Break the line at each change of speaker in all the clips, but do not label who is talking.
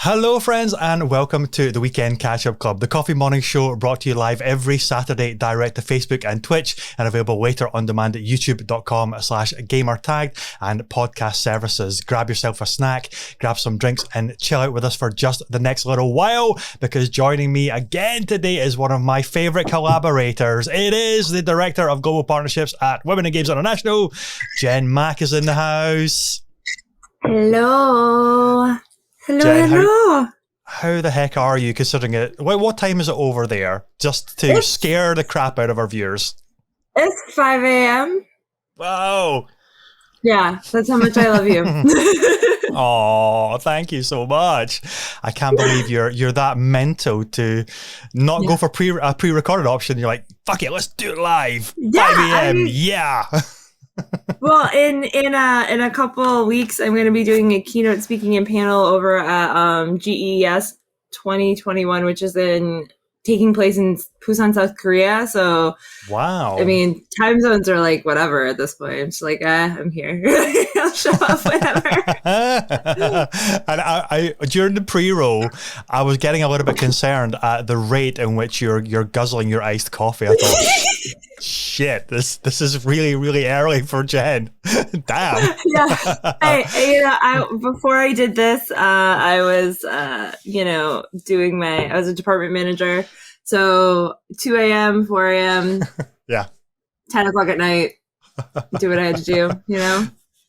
Hello, friends, and welcome to the Weekend Catch-Up Club, the coffee morning show brought to you live every Saturday direct to Facebook and Twitch and available later on demand at youtube.com/gamertagged and podcast services. Grab yourself a snack, grab some drinks, and chill out with us for just the next little while, because joining me again today is one of my favorite collaborators. It is the Director of Global Partnerships at Women in Games International. Jenn Mack is in the house.
Hello. Hello,
Jenn,
hello.
How the heck are you, considering it? What time is it over there? Just to scare the crap out of our viewers.
It's 5 a.m.
Wow.
Yeah, that's how much I love you.
Oh, thank you so much. I can't believe you're that mental to not go for a pre-recorded option. You're like, fuck it, let's do it live.
Yeah,
5 a.m. Yeah.
Well, in a couple of weeks, I'm going to be doing a keynote speaking and panel over at GES 2021, which is taking place in Busan, South Korea. So,
wow.
I mean, time zones are like whatever at this point. I'm just like, I'm here. I'll show up whenever.
And I during the pre-roll, I was getting a little bit concerned at the rate in which you're guzzling your iced coffee. I thought, shit, this is really, really early for Jenn. Damn.
Yeah. Before I did this, I was, doing I was a department manager. So 2 a.m., 4 a.m.,
yeah,
10 o'clock at night, do what I had to do,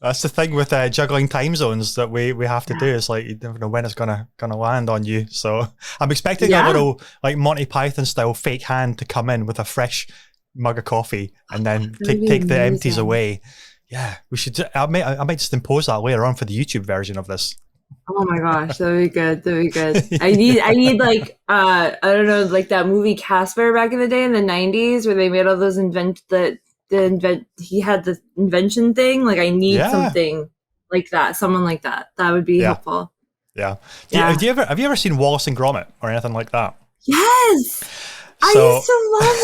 That's the thing with juggling time zones that we have to do. It's like you never know when it's gonna land on you. So I'm expecting a little like Monty Python style fake hand to come in with a fresh mug of coffee and then take the empties away. Yeah, we should. I might just impose that later on for the YouTube version of this.
Oh my gosh, that'd be good. I need like I don't know, like that movie Casper back in the day in the 90s where they made all those he had the invention thing. Like I need something like that, someone like that. That would be helpful.
Yeah. Have you ever seen Wallace and Gromit or anything like that?
Yes. I used to love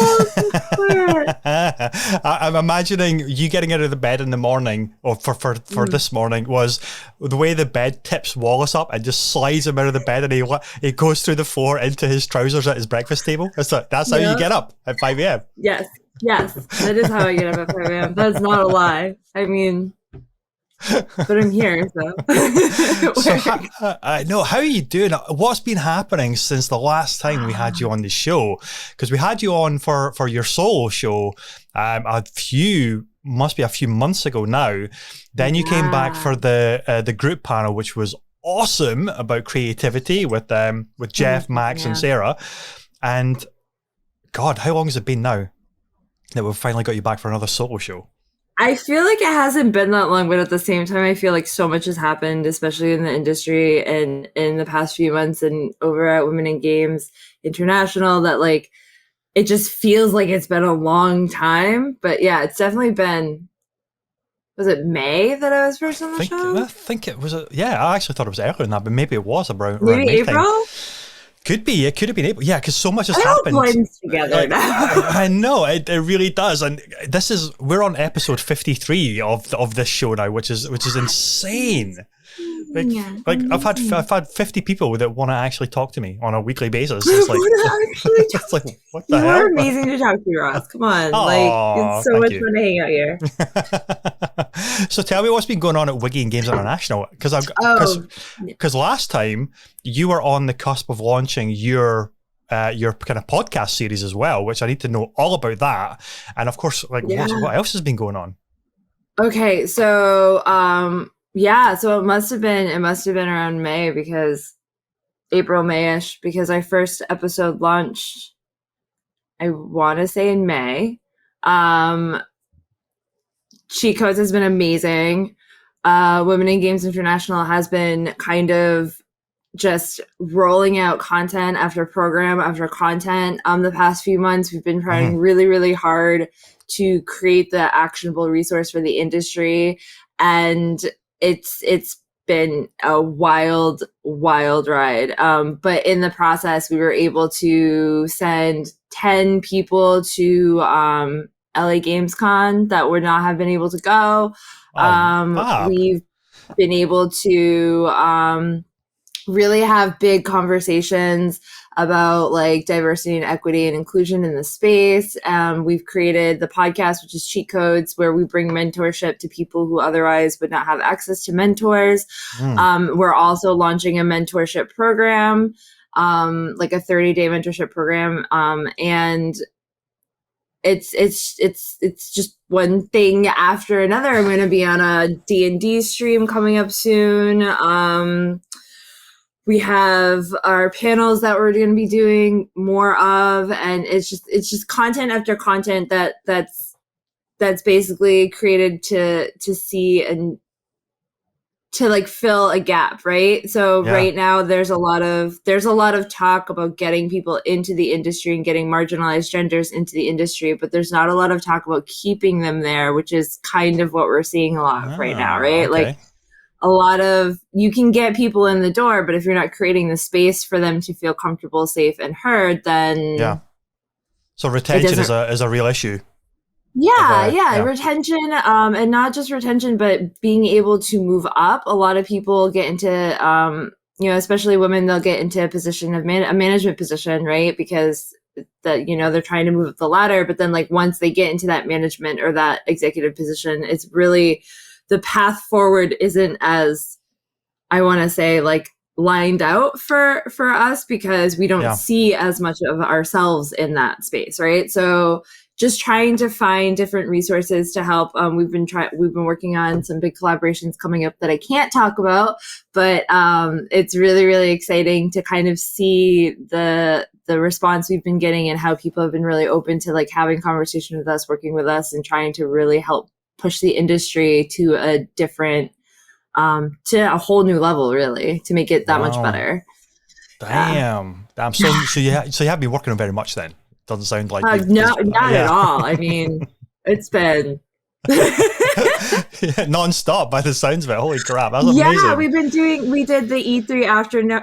Wallace
I'm imagining you getting out of the bed in the morning, or for this morning, was the way the bed tips Wallace up and just slides him out of the bed, and he goes through the floor into his trousers at his breakfast table. That's how you get up at 5 a.m.
Yes, that is how I get up at 5 a.m. That's not a lie. I mean, but I'm here, so.
How are you doing? What's been happening since the last time we had you on the show? Because we had you on for your solo show must be a few months ago now. Then you came back for the group panel, which was awesome, about creativity with Jeff, Max, and Sarah. And God, how long has it been now that we've finally got you back for another solo show?
I feel like it hasn't been that long, but at the same time, I feel like so much has happened, especially in the industry and in the past few months and over at Women in Games International, that like, it just feels like it's been a long time. But yeah, it's definitely been, was it May that I was first on the show?
I think it was, I actually thought it was earlier than that, but maybe it was around
maybe April?
Time. Could be. It could have been April. Yeah, because so much has happened.
It all blends together now.
I know, it really does. And we're on episode 53 of this show now, which is insane. I've had 50 people that want to actually talk to me on a weekly basis. It's like,
it's like what the hell? You are amazing to talk to, Ross. Come on, it's so much fun to hang out here.
So tell me what's been going on at Wiggy and Games International, because last time you were on the cusp of launching your kind of podcast series as well, which I need to know all about that. And of course, what else has been going on?
Okay, so so it must have been around May, because April, May-ish, because our first episode launched, I want to say in May. Cheat Codes has been amazing. Women in Games International has been kind of just rolling out content after program after content. The past few months, we've been trying really, really hard to create the actionable resource for the industry. And it's been a wild ride. But in the process, we were able to send 10 people to LA Games Con that would not have been able to go. We've been able to really have big conversations about like diversity and equity and inclusion in the space. We've created the podcast, which is Cheat Codes, where we bring mentorship to people who otherwise would not have access to mentors. We're also launching a mentorship program, like a 30-day mentorship program. And it's just one thing after another. I'm going to be on a D&D stream coming up soon. We have our panels that we're going to be doing more of, and it's just content after content that's basically created to see and to like fill a gap, right? So right now there's a lot of talk about getting people into the industry and getting marginalized genders into the industry, but there's not a lot of talk about keeping them there, which is kind of what we're seeing a lot of right now, right?
Okay.
Like a lot of, you can get people in the door, but if you're not creating the space for them to feel comfortable, safe, and heard, then
so retention is a real issue.
Retention, and not just retention, but being able to move up. A lot of people get into, especially women, they'll get into a position of a management position, right? Because that, they're trying to move up the ladder, but then like once they get into that management or that executive position, it's really, the path forward isn't as, I want to say, like lined out for us, because we don't see as much of ourselves in that space, right? So just trying to find different resources to help. We've been working on some big collaborations coming up that I can't talk about, but it's really, really exciting to kind of see the response we've been getting and how people have been really open to like having conversation with us, working with us, and trying to really help push the industry to a different, to a whole new level, really, to make it that much better.
Damn. So you have been working on very much then. Doesn't sound like
not at all. I mean, it's been
non-stop by the sounds of it. Holy crap, that's amazing.
We did the E3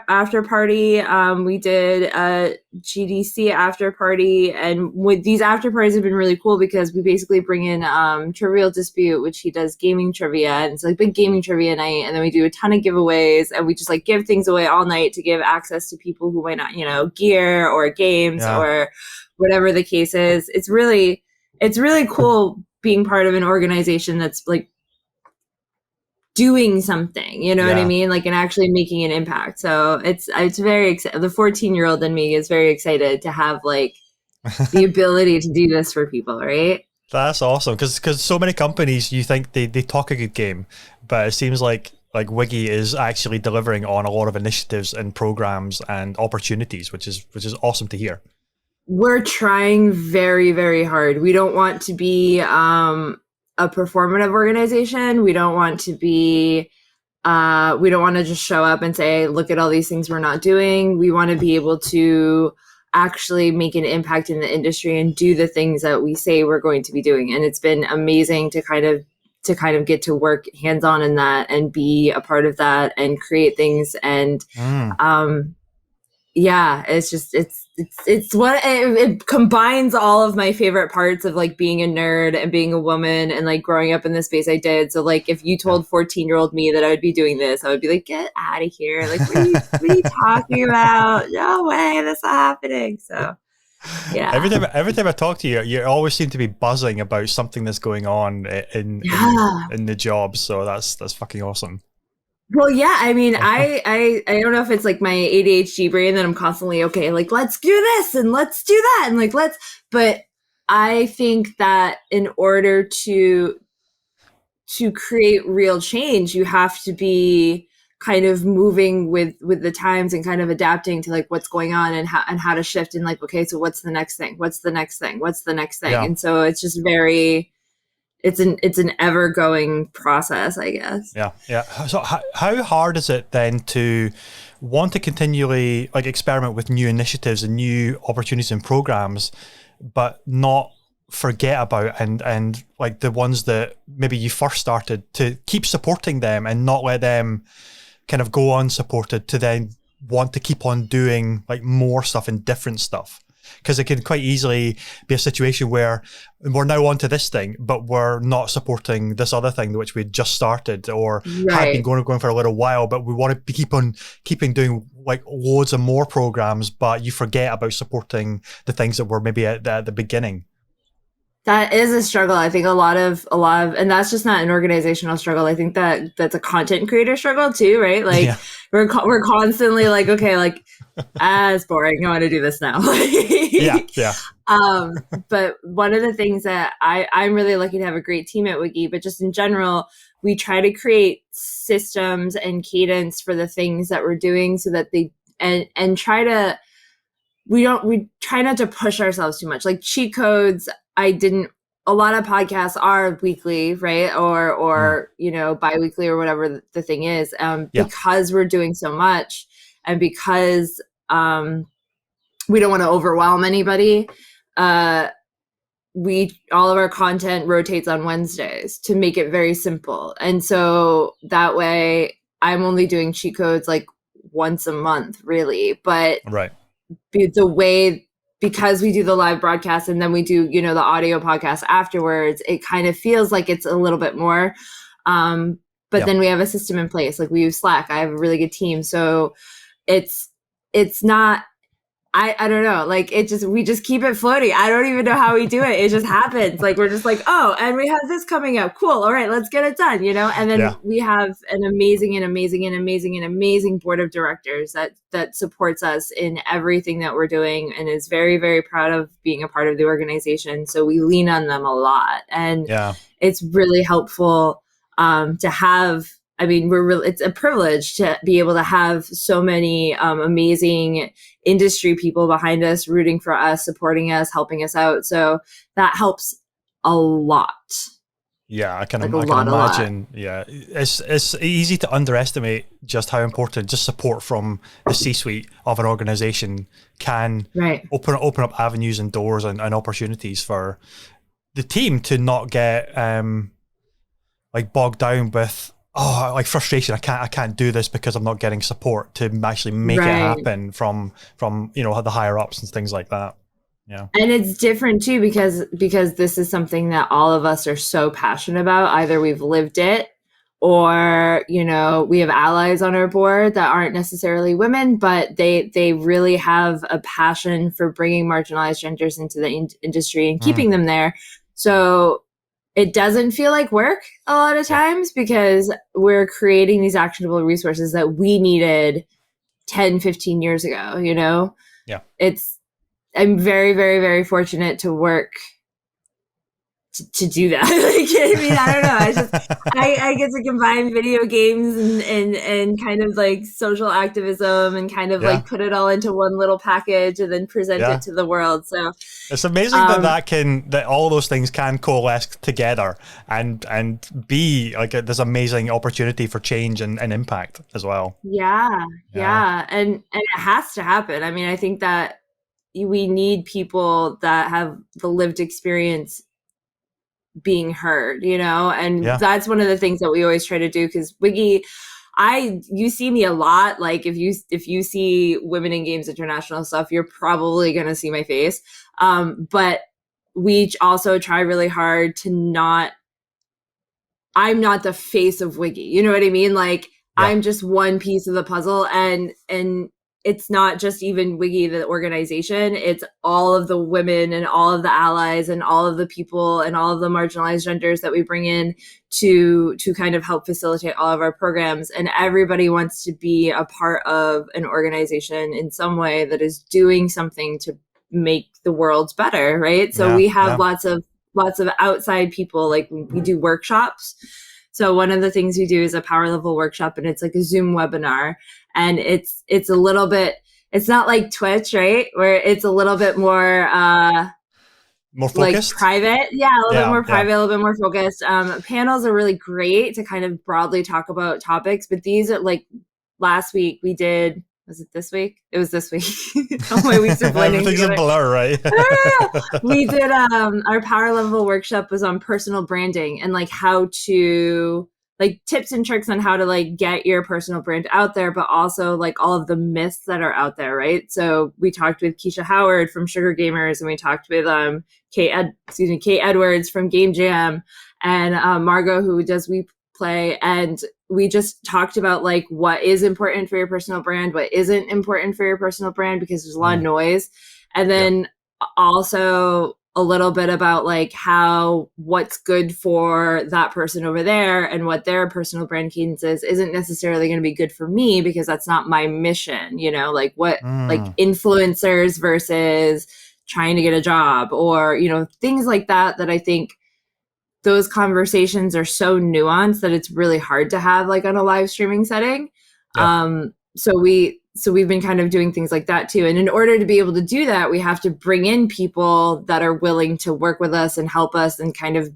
after party. We did a GDC after party, and with these after parties have been really cool because we basically bring in Trivial Dispute, which he does gaming trivia, and it's like big gaming trivia night, and then we do a ton of giveaways, and we just like give things away all night to give access to people who might not, gear or games or whatever the case is. It's really cool being part of an organization that's like doing something, what I mean? Like, and actually making an impact. So it's very exciting. The 14-year-old in me is very excited to have like the ability to do this for people, right?
That's awesome. Cause so many companies, you think they talk a good game, but it seems like Wiggy is actually delivering on a lot of initiatives and programs and opportunities, which is awesome to hear.
We're trying very, very hard. We don't want to be a performative organization. We don't want to be, we don't want to just show up and say, look at all these things we're not doing. We want to be able to actually make an impact in the industry and do the things that we say we're going to be doing. And it's been amazing to kind of get to work hands-on in that and be a part of that and create things. And it's what it combines all of my favorite parts of like being a nerd and being a woman and like growing up in the space I did. So like if you told 14-year-old me that I would be doing this, I would be like, get out of here. Like, what are you talking about? No way, that's not happening. So yeah. Every
time I talk to you, you always seem to be buzzing about something that's going on in the job. So that's fucking awesome.
Well, yeah, I mean, I don't know if it's like my ADHD brain that I'm constantly, okay, like, let's do this and let's do that. And like, but I think that in order to create real change, you have to be kind of moving with the times and kind of adapting to like what's going on and how to shift and like, okay, so what's the next thing? What's the next thing? What's the next thing? Yeah. And so it's just it's an ever going process, I guess.
Yeah. So how hard is it then to want to continually like experiment with new initiatives and new opportunities and programs, but not forget about and like the ones that maybe you first started, to keep supporting them and not let them kind of go unsupported, to then want to keep on doing like more stuff and different stuff? because it can quite easily be a situation where we're now onto this thing, but we're not supporting this other thing which we just started or had been going for a little while, but we want to keeping doing like loads of more programs, but you forget about supporting the things that were maybe at the beginning.
That is a struggle. I think a lot of, and that's just not an organizational struggle. I think that's a content creator struggle too, right? Like we're constantly like, okay, like, it's boring. I want to do this now.
Yeah.
But one of the things that I'm really lucky to have a great team at Wiki, but just in general, we try to create systems and cadence for the things that we're doing so that they, and try to, we try not to push ourselves too much. Like cheat codes, a lot of podcasts are weekly, right? Or bi-weekly or whatever the thing is, because we're doing so much and because we don't want to overwhelm anybody. All of our content rotates on Wednesdays to make it very simple. And so that way I'm only doing cheat codes like once a month, really. But because we do the live broadcast and then we do, the audio podcast afterwards, it kind of feels like it's a little bit more. But then we have a system in place. Like we use Slack. I have a really good team. So it's not, I don't know, like we just keep it floating. I don't even know how we do it. It just happens. Like we're just like, oh, and we have this coming up. Cool. All right, let's get it done, And then we have an amazing board of directors that supports us in everything that we're doing and is very, very proud of being a part of the organization. So we lean on them a lot. And it's really helpful to have. I mean, it's a privilege to be able to have so many amazing industry people behind us, rooting for us, supporting us, helping us out. So that helps a lot.
Yeah, I can imagine. Yeah, it's easy to underestimate just how important just support from the C-suite of an organization can open up avenues and doors and opportunities for the team to not get like bogged down with like frustration. I can't do this because I'm not getting support to actually make it happen from the higher ups and things like that. Yeah. And
it's different too because this is something that all of us are so passionate about. Either we've lived it or, we have allies on our board that aren't necessarily women, but they really have a passion for bringing marginalized genders into the industry and keeping them there. So it doesn't feel like work a lot of times because we're creating these actionable resources that we needed 10, 15 years ago,
Yeah.
I'm very, very, very fortunate to work to do that. I don't know. I get to combine video games and kind of like social activism and kind of like put it all into one little package and then present it to the world. So
it's amazing that all those things can coalesce together and be like this amazing opportunity for change and impact as well.
Yeah. And it has to happen. I mean, I think that we need people that have the lived experience being heard, and that's one of the things that we always try to do because Wiggy, you see me a lot. Like if you see Women in Games International stuff, you're probably going to see my face. But we also try really hard to I'm not the face of Wiggy. You know what I mean? Like I'm just one piece of the puzzle and it's not just even Wiggy, the organization, it's all of the women and all of the allies and all of the people and all of the marginalized genders that we bring in to kind of help facilitate all of our programs. And everybody wants to be a part of an organization in some way that is doing something to make the world better, right? So we have lots of outside people, like we do workshops. So one of the things we do is a power level workshop and it's like a Zoom webinar and it's a little bit, it's not like Twitch, right? Where it's a little bit more
focused,
like private. Yeah. A little bit more private, a little bit more focused. Panels are really great to kind of broadly talk about topics, but these are like last week we did, was it this week? It was this week. All my weeks are blending
Everything's
together.
a blur, right?
We did our power level workshop was on personal branding and like how to like tips and tricks on how to like get your personal brand out there, but also like all of the myths that are out there, right? So we talked with Keisha Howard from Sugar Gamers, and we talked with Kate Edwards from Game Jam, and Margot, who does We Play, and we just talked about like what is important for your personal brand, what isn't important for your personal brand, because there's a lot of noise. And then also a little bit about like how what's good for that person over there and what their personal brand cadence is isn't necessarily going to be good for me, because that's not my mission, you know, like what like influencers versus trying to get a job, or, you know, things like that, that I think those conversations are so nuanced that it's really hard to have like on a live streaming setting. So we've been kind of doing things like that too. And in order to be able to do that, we have to bring in people that are willing to work with us and help us and kind of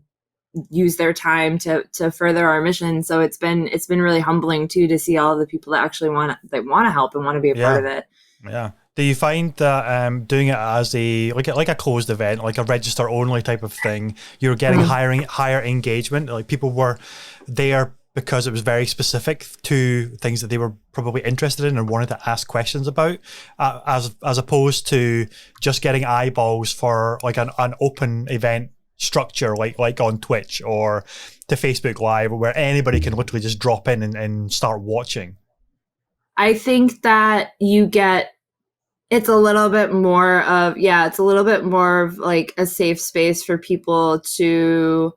use their time to further our mission. So it's been really humbling too, to see all of the people that actually want to help and want to be a part of it.
Yeah. Do you find that doing it as like a closed event, like a register only type of thing, you're getting higher engagement? Like people were there because it was very specific to things that they were probably interested in and wanted to ask questions about, as opposed to just getting eyeballs for like an open event structure, like on Twitch or to Facebook Live, where anybody can literally just drop in and start watching?
I think that it's a little bit more of like a safe space for people to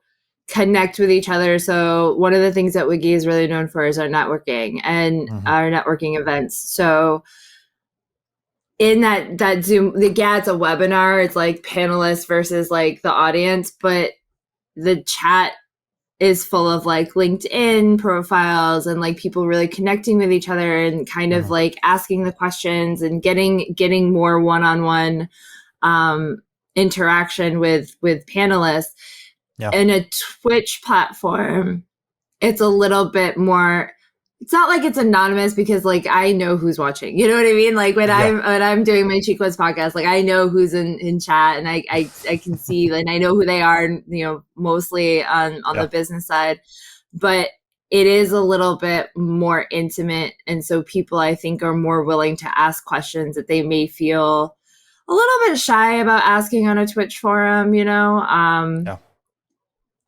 connect with each other. So one of the things that Wiki is really known for is our networking and our networking events. So in that Zoom, it's a webinar, it's like panelists versus like the audience, but the chat is full of like LinkedIn profiles and like people really connecting with each other and kind of like asking the questions and getting more one-on-one interaction with panelists. In a Twitch platform, it's a little bit more, it's not like it's anonymous, because like I know who's watching, you know what I mean? Like when I'm doing my Cheat Codes podcast, like I know who's in chat, and I can see, and I know who they are, you know, mostly on the business side, but it is a little bit more intimate. And so people, I think, are more willing to ask questions that they may feel a little bit shy about asking on a Twitch forum, you know?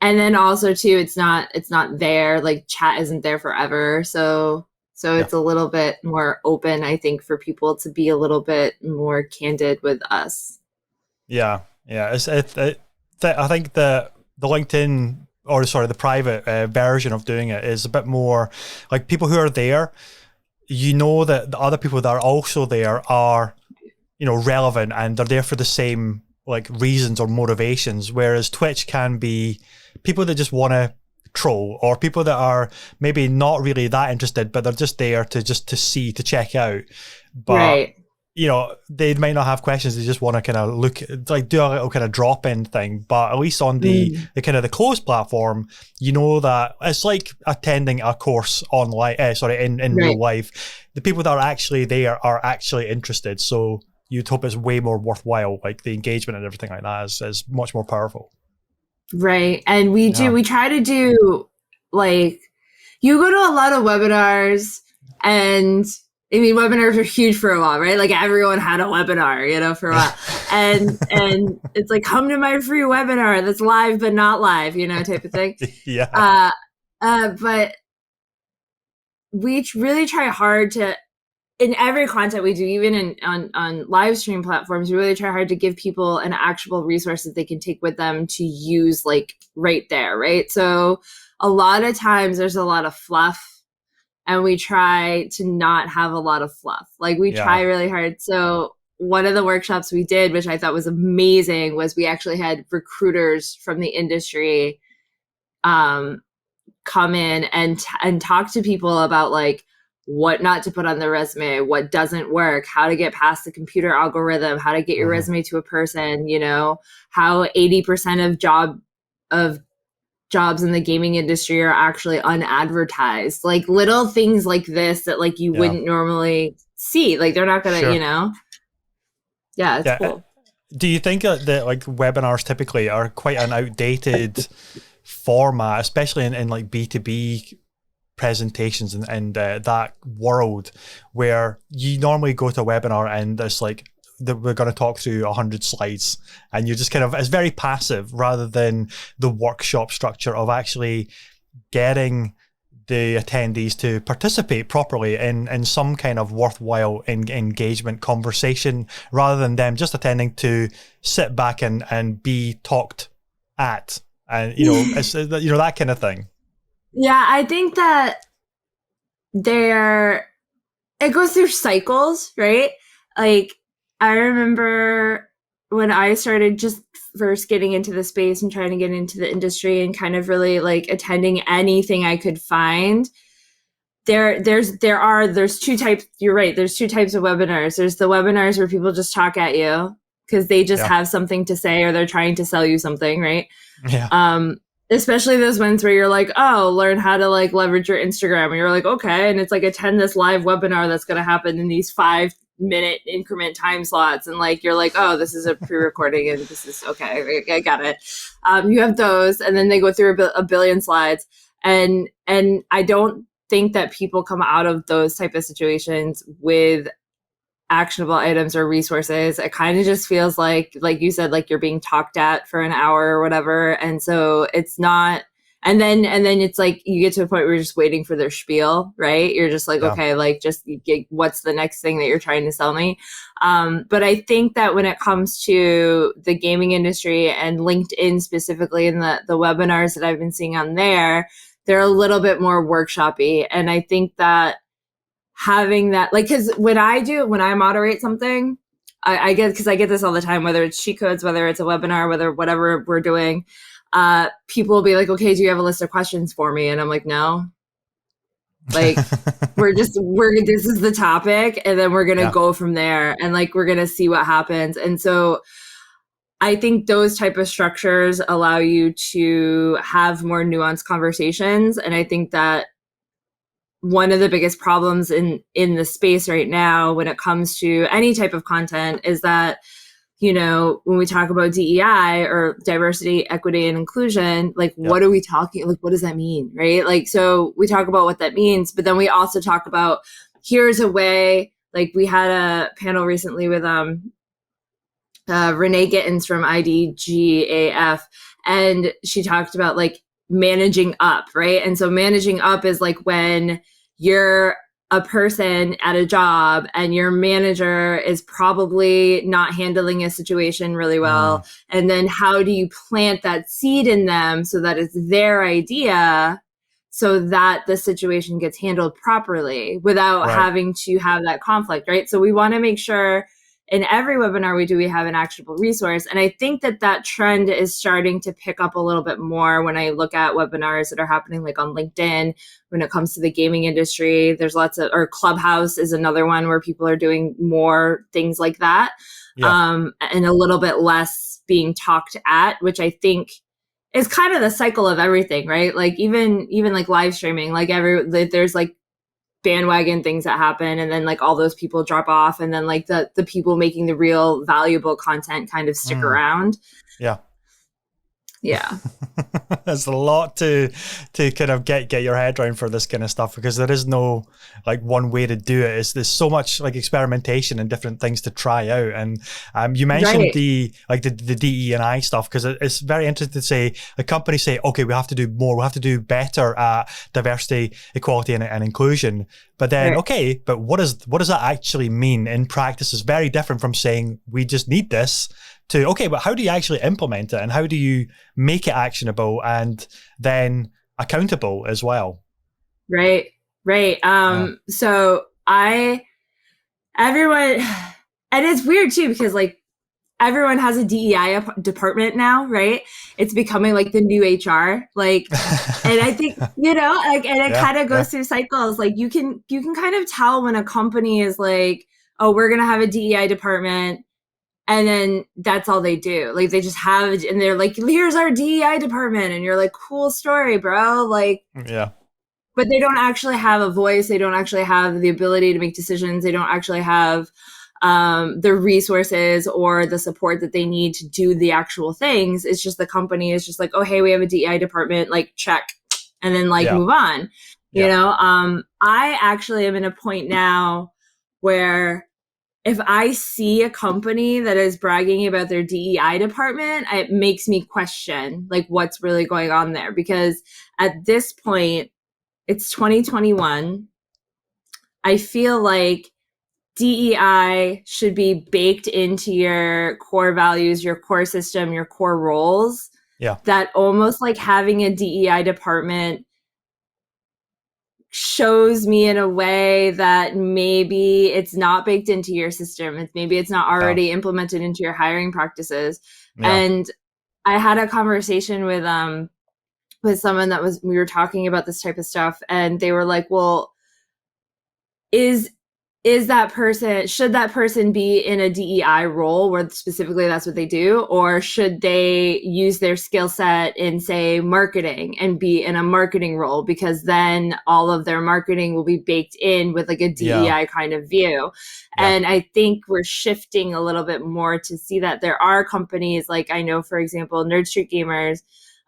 And then also too, it's not there, like chat isn't there forever. So it's a little bit more open, I think, for people to be a little bit more candid with us.
Yeah. I think the LinkedIn, or sorry, the private version of doing it is a bit more like people who are there, you know, that the other people that are also there are, you know, relevant and they're there for the same like reasons or motivations, whereas Twitch can be people that just want to troll, or people that are maybe not really that interested, but they're just there to check out. But you know, they might not have questions, they just want to kind of look, like do a little kind of drop-in thing. But at least on the kind of the closed platform, you know that it's like attending a course online, in real life. The people that are actually there are actually interested, so you'd hope it's way more worthwhile. Like the engagement and everything like that is much more powerful.
Right. And we try to do, like, you go to a lot of webinars, and I mean, webinars are huge for a while, right? Like everyone had a webinar, you know, for a while. and it's like, come to my free webinar that's live but not live, you know, type of thing. But we really try hard to, in every content we do, even on live stream platforms, we really try hard to give people an actual resource that they can take with them to use, like right there, right? So a lot of times there's a lot of fluff, and we try to not have a lot of fluff. Like we try really hard. So one of the workshops we did, which I thought was amazing, was we actually had recruiters from the industry come in and talk to people about like what not to put on their resume, what doesn't work, how to get past the computer algorithm, how to get your resume to a person, you know, how 80% of jobs in the gaming industry are actually unadvertised, like little things like this that like you wouldn't normally see. Like they're not gonna, you know. It's cool.
Do you think that like webinars typically are quite an outdated format, especially in like B2B presentations and that world where you normally go to a webinar and there's like we're going to talk through 100 slides, and you just kind of, it's very passive rather than the workshop structure of actually getting the attendees to participate properly in some kind of worthwhile engagement conversation, rather than them just attending to sit back and be talked at, and it's that kind of thing.
Yeah, I think that it goes through cycles, right? Like, I remember when I started just first getting into the space and trying to get into the industry and kind of really like attending anything I could find. There's two types. You're right. There's two types of webinars. There's the webinars where people just talk at you because they just have something to say, or they're trying to sell you something, right?
Yeah.
Especially those ones where you're like, oh, learn how to like leverage your Instagram. And you're like, okay. And it's like, attend this live webinar that's going to happen in these 5-minute increment time slots. And like, you're like, oh, this is a pre-recording and this is okay. I got it. You have those, and then they go through a billion slides. And I don't think that people come out of those type of situations with actionable items or resources. It kind of just feels like you said, like you're being talked at for an hour or whatever. And so it's not, and then it's like you get to a point where you're just waiting for their spiel, right? You're just like, okay, like just what's the next thing that you're trying to sell me? But I think that when it comes to the gaming industry and LinkedIn specifically, in the webinars that I've been seeing on there, they're a little bit more workshop-y. And I think that having that, like, because when I moderate something, I get this all the time, whether it's cheat codes, whether it's a webinar, whatever we're doing, people will be like, okay, do you have a list of questions for me? And I'm like, no, like this is the topic, and then we're going to go from there, and like, we're going to see what happens. And so I think those type of structures allow you to have more nuanced conversations. And I think that one of the biggest problems in the space right now when it comes to any type of content is that, when we talk about DEI or diversity, equity, and inclusion, like, what are we talking? Like, what does that mean? Right? Like, so we talk about what that means, but then we also talk about, here's a way, like we had a panel recently with, Renee Gittins from IDGAF, and she talked about like managing up, right? And so managing up is like when you're a person at a job and your manager is probably not handling a situation really well. And then how do you plant that seed in them so that it's their idea, so that the situation gets handled properly without having to have that conflict, right? So we want to make sure in every webinar we have an actionable resource. And I think that trend is starting to pick up a little bit more when I look at webinars that are happening like on LinkedIn. When it comes to the gaming industry, there's or Clubhouse is another one where people are doing more things like that. And a little bit less being talked at, which I think is kind of the cycle of everything, right? Like even like live streaming, like there's like bandwagon things that happen, and then like all those people drop off, and then like the people making the real valuable content kind of stick around. Yeah.
There's a lot to kind of get your head around for this kind of stuff, because there is no like one way to do it. There's so much like experimentation and different things to try out. And you mentioned the DE&I stuff, because it's very interesting to say the companies say, okay, we have to do more, we have to do better at diversity, equality, and inclusion. But then, okay, but what does that actually mean in practice? Is very different from saying we just need this to, okay, but how do you actually implement it, and how do you make it actionable and then accountable as well?
Right. So everyone, and it's weird too, because like everyone has a DEI department now, right? It's becoming like the new HR, like, and I think, like, and it kind of goes through cycles. Like you can kind of tell when a company is like, oh, we're going to have a DEI department. And then that's all they do. Like they just have it, and they're like, here's our DEI department. And you're like, cool story, bro. Like, but they don't actually have a voice. They don't actually have the ability to make decisions. They don't actually have the resources or the support that they need to do the actual things. It's just the company is just like, oh, hey, we have a DEI department, like check, and then like move on. You
Yeah.
know, I actually am in a point now where if I see a company that is bragging about their DEI department, it makes me question like what's really going on there. Because at this point, it's 2021. I feel like DEI should be baked into your core values, your core system, your core roles.
Yeah.
That almost like having a DEI department shows me in a way that maybe it's not baked into your system. Maybe it's not
Yeah.
already implemented into your hiring practices.
Yeah.
And I had a conversation with someone that we were talking about this type of stuff, and they were like, well, is that person, should that person be in a DEI role where specifically that's what they do, or should they use their skill set in, say, marketing and be in a marketing role, because then all of their marketing will be baked in with like a DEI kind of view.
Yeah.
And I think we're shifting a little bit more to see that there are companies like, I know, for example, Nerd Street Gamers,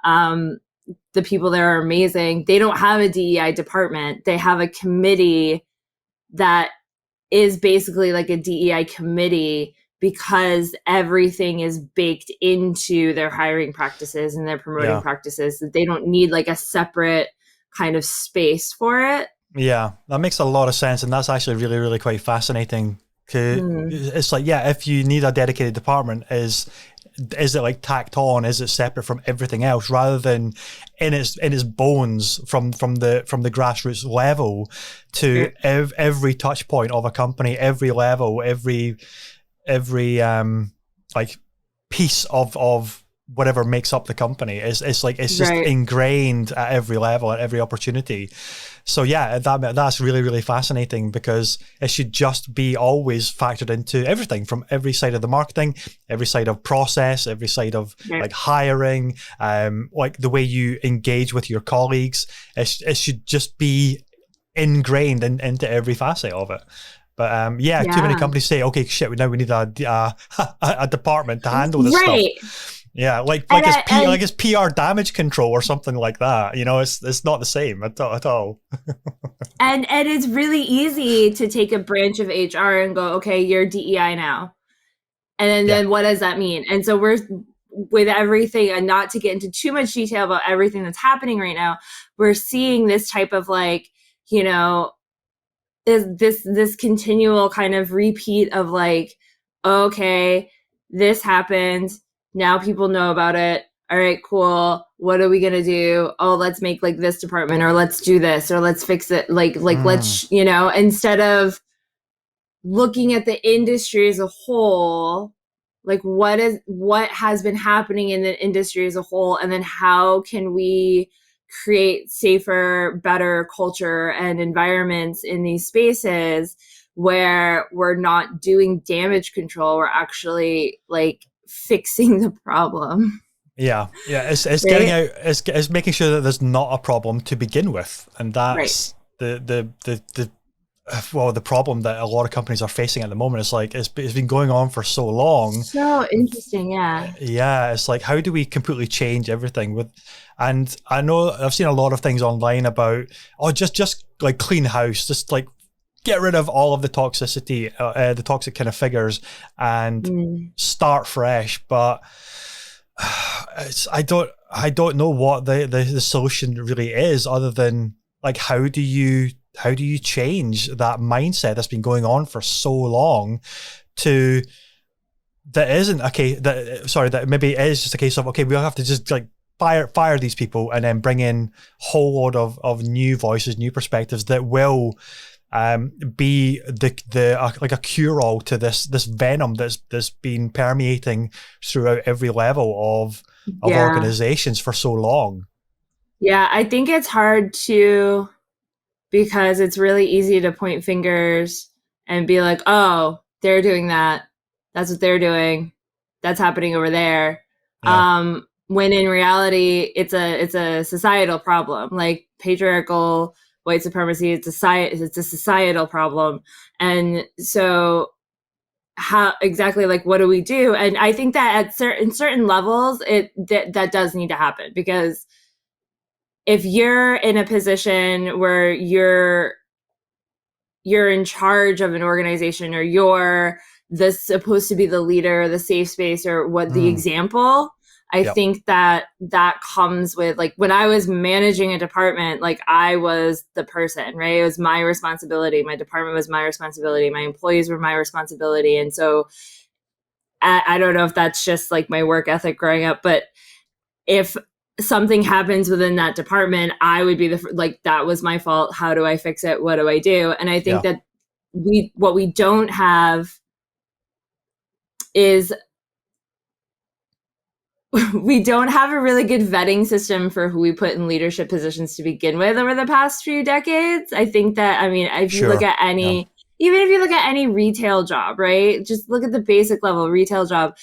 the people there are amazing. They don't have a DEI department. They have a committee that is basically like a DEI committee, because everything is baked into their hiring practices and their promoting practices, that they don't need like a separate kind of space for it.
Yeah, that makes a lot of sense. And that's actually really, really quite fascinating. It's like, yeah, if you need a dedicated department, is it like tacked on? Is it separate from everything else, rather than in its bones from the grassroots level to every touch point of a company, every level, every like piece of whatever makes up the company is it's just ingrained at every level, at every opportunity. So yeah, that's really, really fascinating, because it should just be always factored into everything, from every side of the marketing, every side of process, every side of like hiring, like the way you engage with your colleagues. It should just be ingrained into every facet of it. But too many companies say, okay, shit, now we need a department to handle this stuff. Yeah, like it's PR damage control or something like that. You know, it's not the same at all.
and it's really easy to take a branch of HR and go, okay, you're DEI now, and then what does that mean? And so we're, with everything, and not to get into too much detail about everything that's happening right now, we're seeing this type of like, you know, this continual kind of repeat of like, okay, this happened, now people know about it, all right, cool, what are we gonna do? Oh, let's make like this department, or let's do this, or let's fix it, let's, you know, instead of looking at the industry as a whole, like what has been happening in the industry as a whole, and then how can we create safer, better culture and environments in these spaces where we're not doing damage control, we're actually like fixing the problem.
Yeah, it's getting out, it's making sure that there's not a problem to begin with, and that's the problem that a lot of companies are facing at the moment. Is like it's been going on for so long.
So interesting, yeah.
Yeah, it's like, how do we completely change everything with? And I know I've seen a lot of things online about, just like clean house, just like get rid of all of the toxicity, the toxic kind of figures, and start fresh. But I don't know what the solution really is, other than like, how do you change that mindset that's been going on for so long to that isn't okay, that maybe it is just a case of, okay, we'll have to just like fire these people and then bring in a whole load of new voices, new perspectives that will be the like a cure-all to this venom that's been permeating throughout every level of organizations for so long.
Yeah, I think it's hard to, because it's really easy to point fingers and be like, oh, they're doing that, that's what they're doing, that's happening over there. When in reality, it's a societal problem, like patriarchal white supremacy. It's a societal problem. And so how exactly, like, what do we do? And I think that at certain levels, that does need to happen, because if you're in a position where you're in charge of an organization, or you're supposed to be the leader, the safe space, or what the example, I think that comes with, like, when I was managing a department, like, I was the person, right? It was my responsibility. My department was my responsibility. My employees were my responsibility. And so I don't know if that's just like my work ethic growing up, but if something happens within that department, I would be that was my fault. How do I fix it? What do I do? And I think that what we don't have is we don't have a really good vetting system for who we put in leadership positions to begin with over the past few decades. I think that, I mean, if you look at any, even if you look at any retail job, right? Just look at the basic level retail job.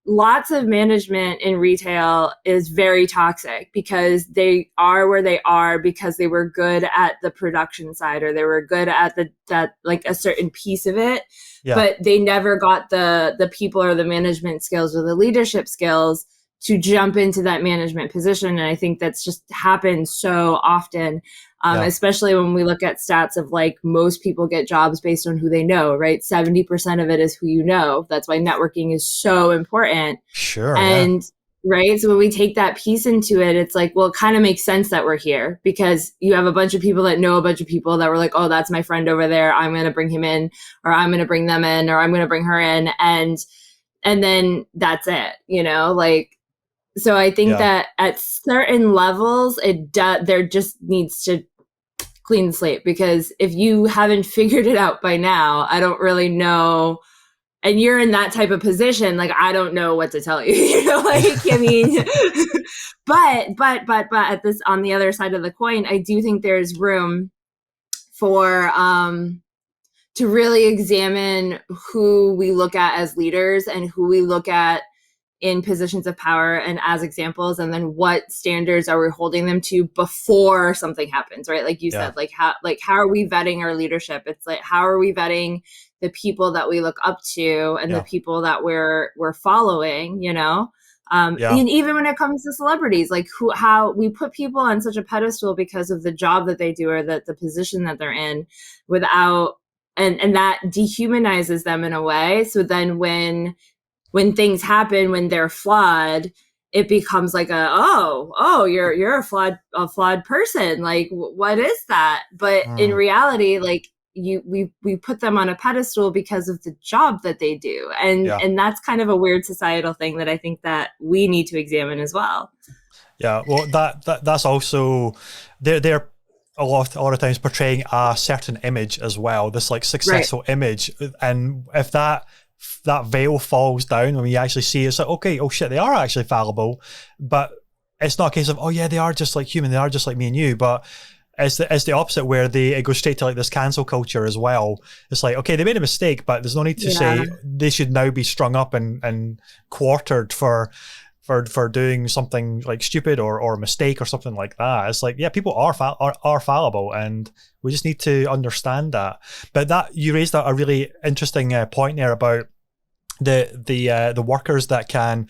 Lots of management in retail is very toxic because they are where they are because they were good at the production side, or they were good at that like a certain piece of it, but they never got the people or the management skills or the leadership skills to jump into that management position. And I think that's just happened so often, especially when we look at stats of, like, most people get jobs based on who they know, right? 70% of it is who you know. That's why networking is so important.
Sure.
And right. So when we take that piece into it, it's like, well, it kind of makes sense that we're here because you have a bunch of people that know a bunch of people that were like, oh, that's my friend over there. I'm going to bring him in, or I'm going to bring them in, or I'm going to bring her in. And then that's it, like. So I think that at certain levels, there just needs to clean the slate, because if you haven't figured it out by now, I don't really know. And you're in that type of position, like, I don't know what to tell you, like, I mean, but at this, on the other side of the coin, I do think there's room for, to really examine who we look at as leaders and who we look at in positions of power and as examples, and then what standards are we holding them to before something happens, right? Like you said, how are we vetting our leadership? It's like, how are we vetting the people that we look up to and the people that we're following, And even when it comes to celebrities, like how we put people on such a pedestal because of the job that they do or the position that they're in, without, and that dehumanizes them in a way. So then when things happen, when they're flawed, it becomes like you're a flawed person. Like, what is that? But in reality, like, we put them on a pedestal because of the job that they do. And that's kind of a weird societal thing that I think that we need to examine as well.
Yeah. Well, that's also, they're a lot of times portraying a certain image as well, this like successful image. And if that veil falls down when you actually see it's like, okay, oh shit, they are actually fallible, but it's not a case of, oh yeah, they are just like human, they are just like me and you. But it's the opposite, where it goes straight to like this cancel culture as well. It's like, okay, they made a mistake, but there's no need to say they should now be strung up and quartered for doing something like stupid or a mistake or something like that. It's like, yeah, people are fallible, and we just need to understand that. But that, you raised a really interesting point there about the workers that can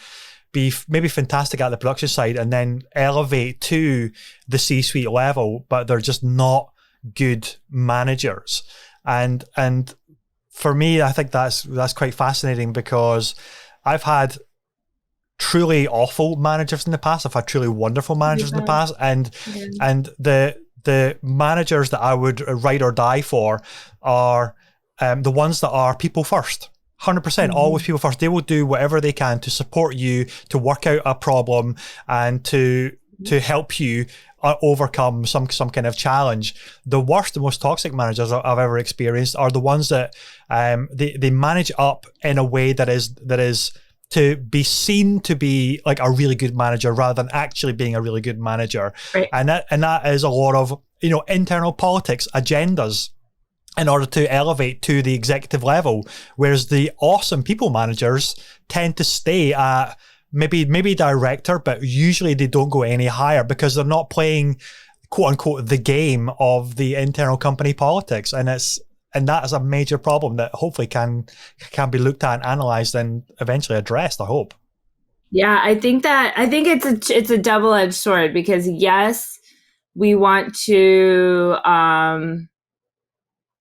be maybe fantastic at the production side and then elevate to the C-suite level, but they're just not good managers. And for me, I think that's quite fascinating, because I've had truly awful managers in the past. I've had truly wonderful managers in the past, and the managers that I would ride or die for are the ones that are people first. 100%, always people first. They will do whatever they can to support you, to work out a problem, and to help you overcome some kind of challenge. The worst, the most toxic managers I've ever experienced are the ones that they manage up in a way that is to be seen to be like a really good manager rather than actually being a really good manager. Right. And that is a lot of, internal politics, agendas, in order to elevate to the executive level. Whereas the awesome people managers tend to stay at maybe director, but usually they don't go any higher because they're not playing, quote unquote, the game of the internal company politics. And that is a major problem that hopefully can be looked at and analysed and eventually addressed, I hope.
Yeah, I think it's a double-edged sword because yes, we want to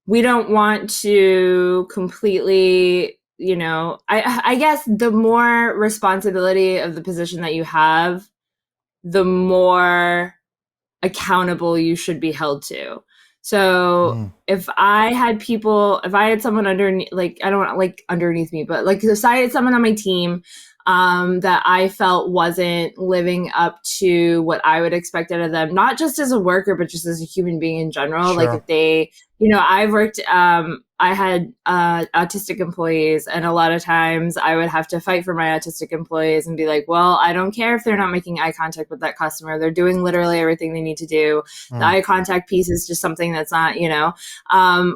we don't want to completely, I guess the more responsibility of the position that you have, the more accountable you should be held to. So if I had someone underneath, like, I don't want like underneath me, but like if I had someone on my team that I felt wasn't living up to what I would expect out of them, not just as a worker, but just as a human being in general.
Sure.
Like if they, I've worked, I had autistic employees, and a lot of times I would have to fight for my autistic employees and be like, well, I don't care if they're not making eye contact with that customer. They're doing literally everything they need to do. The eye contact piece is just something that's not,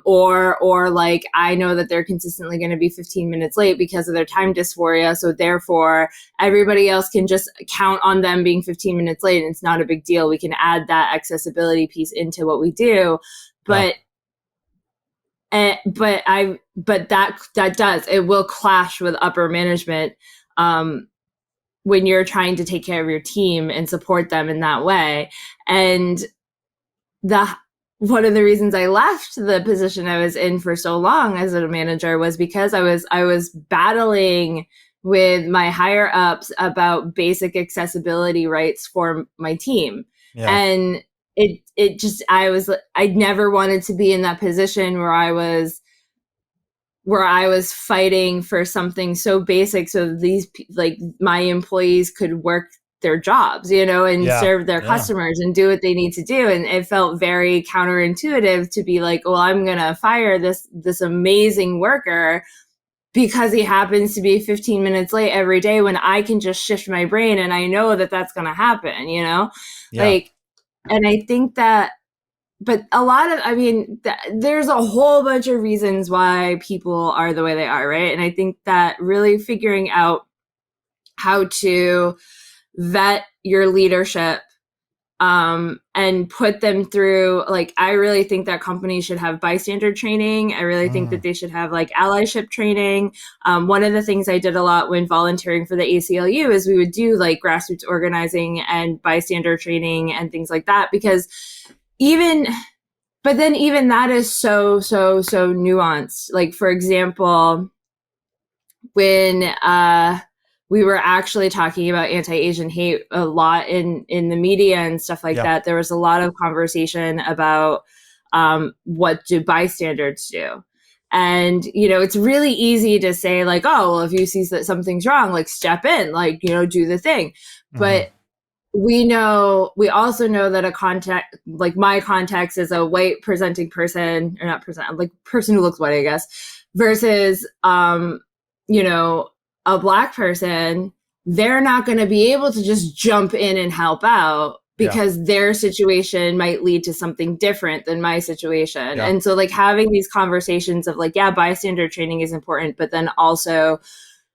or like I know that they're consistently going to be 15 minutes late because of their time dysphoria. So therefore, everybody else can just count on them being 15 minutes late, and it's not a big deal. We can add that accessibility piece into what we do, but. But it will clash with upper management when you're trying to take care of your team and support them in that way. And one of the reasons I left the position I was in for so long as a manager was because I was battling with my higher ups about basic accessibility rights for my team. Yeah. And I never wanted to be in that position where I was fighting for something so basic so these, like, my employees could work their jobs, and serve their customers and do what they need to do. And it felt very counterintuitive to be like, well, I'm going to fire this amazing worker because he happens to be 15 minutes late every day when I can just shift my brain and I know that that's going to happen, like. And I think that, but there's a whole bunch of reasons why people are the way they are, right? And I think that really figuring out how to vet your leadership and put them through, like, I really think that companies should have bystander training. I really think that they should have like allyship training. One of the things I did a lot when volunteering for the ACLU is we would do like grassroots organizing and bystander training and things like that, because even that is so nuanced. Like, for example, when we were actually talking about anti-Asian hate a lot in the media and stuff like that, there was a lot of conversation about what do bystanders do. And, it's really easy to say like, oh, well, if you see that something's wrong, like step in, like, do the thing. But we also know that a contact, like my context is a white presenting person, or not present, like person who looks white, I guess, versus, a Black person, they're not going to be able to just jump in and help out because their situation might lead to something different than my situation. And so like having these conversations of like, bystander training is important, but then also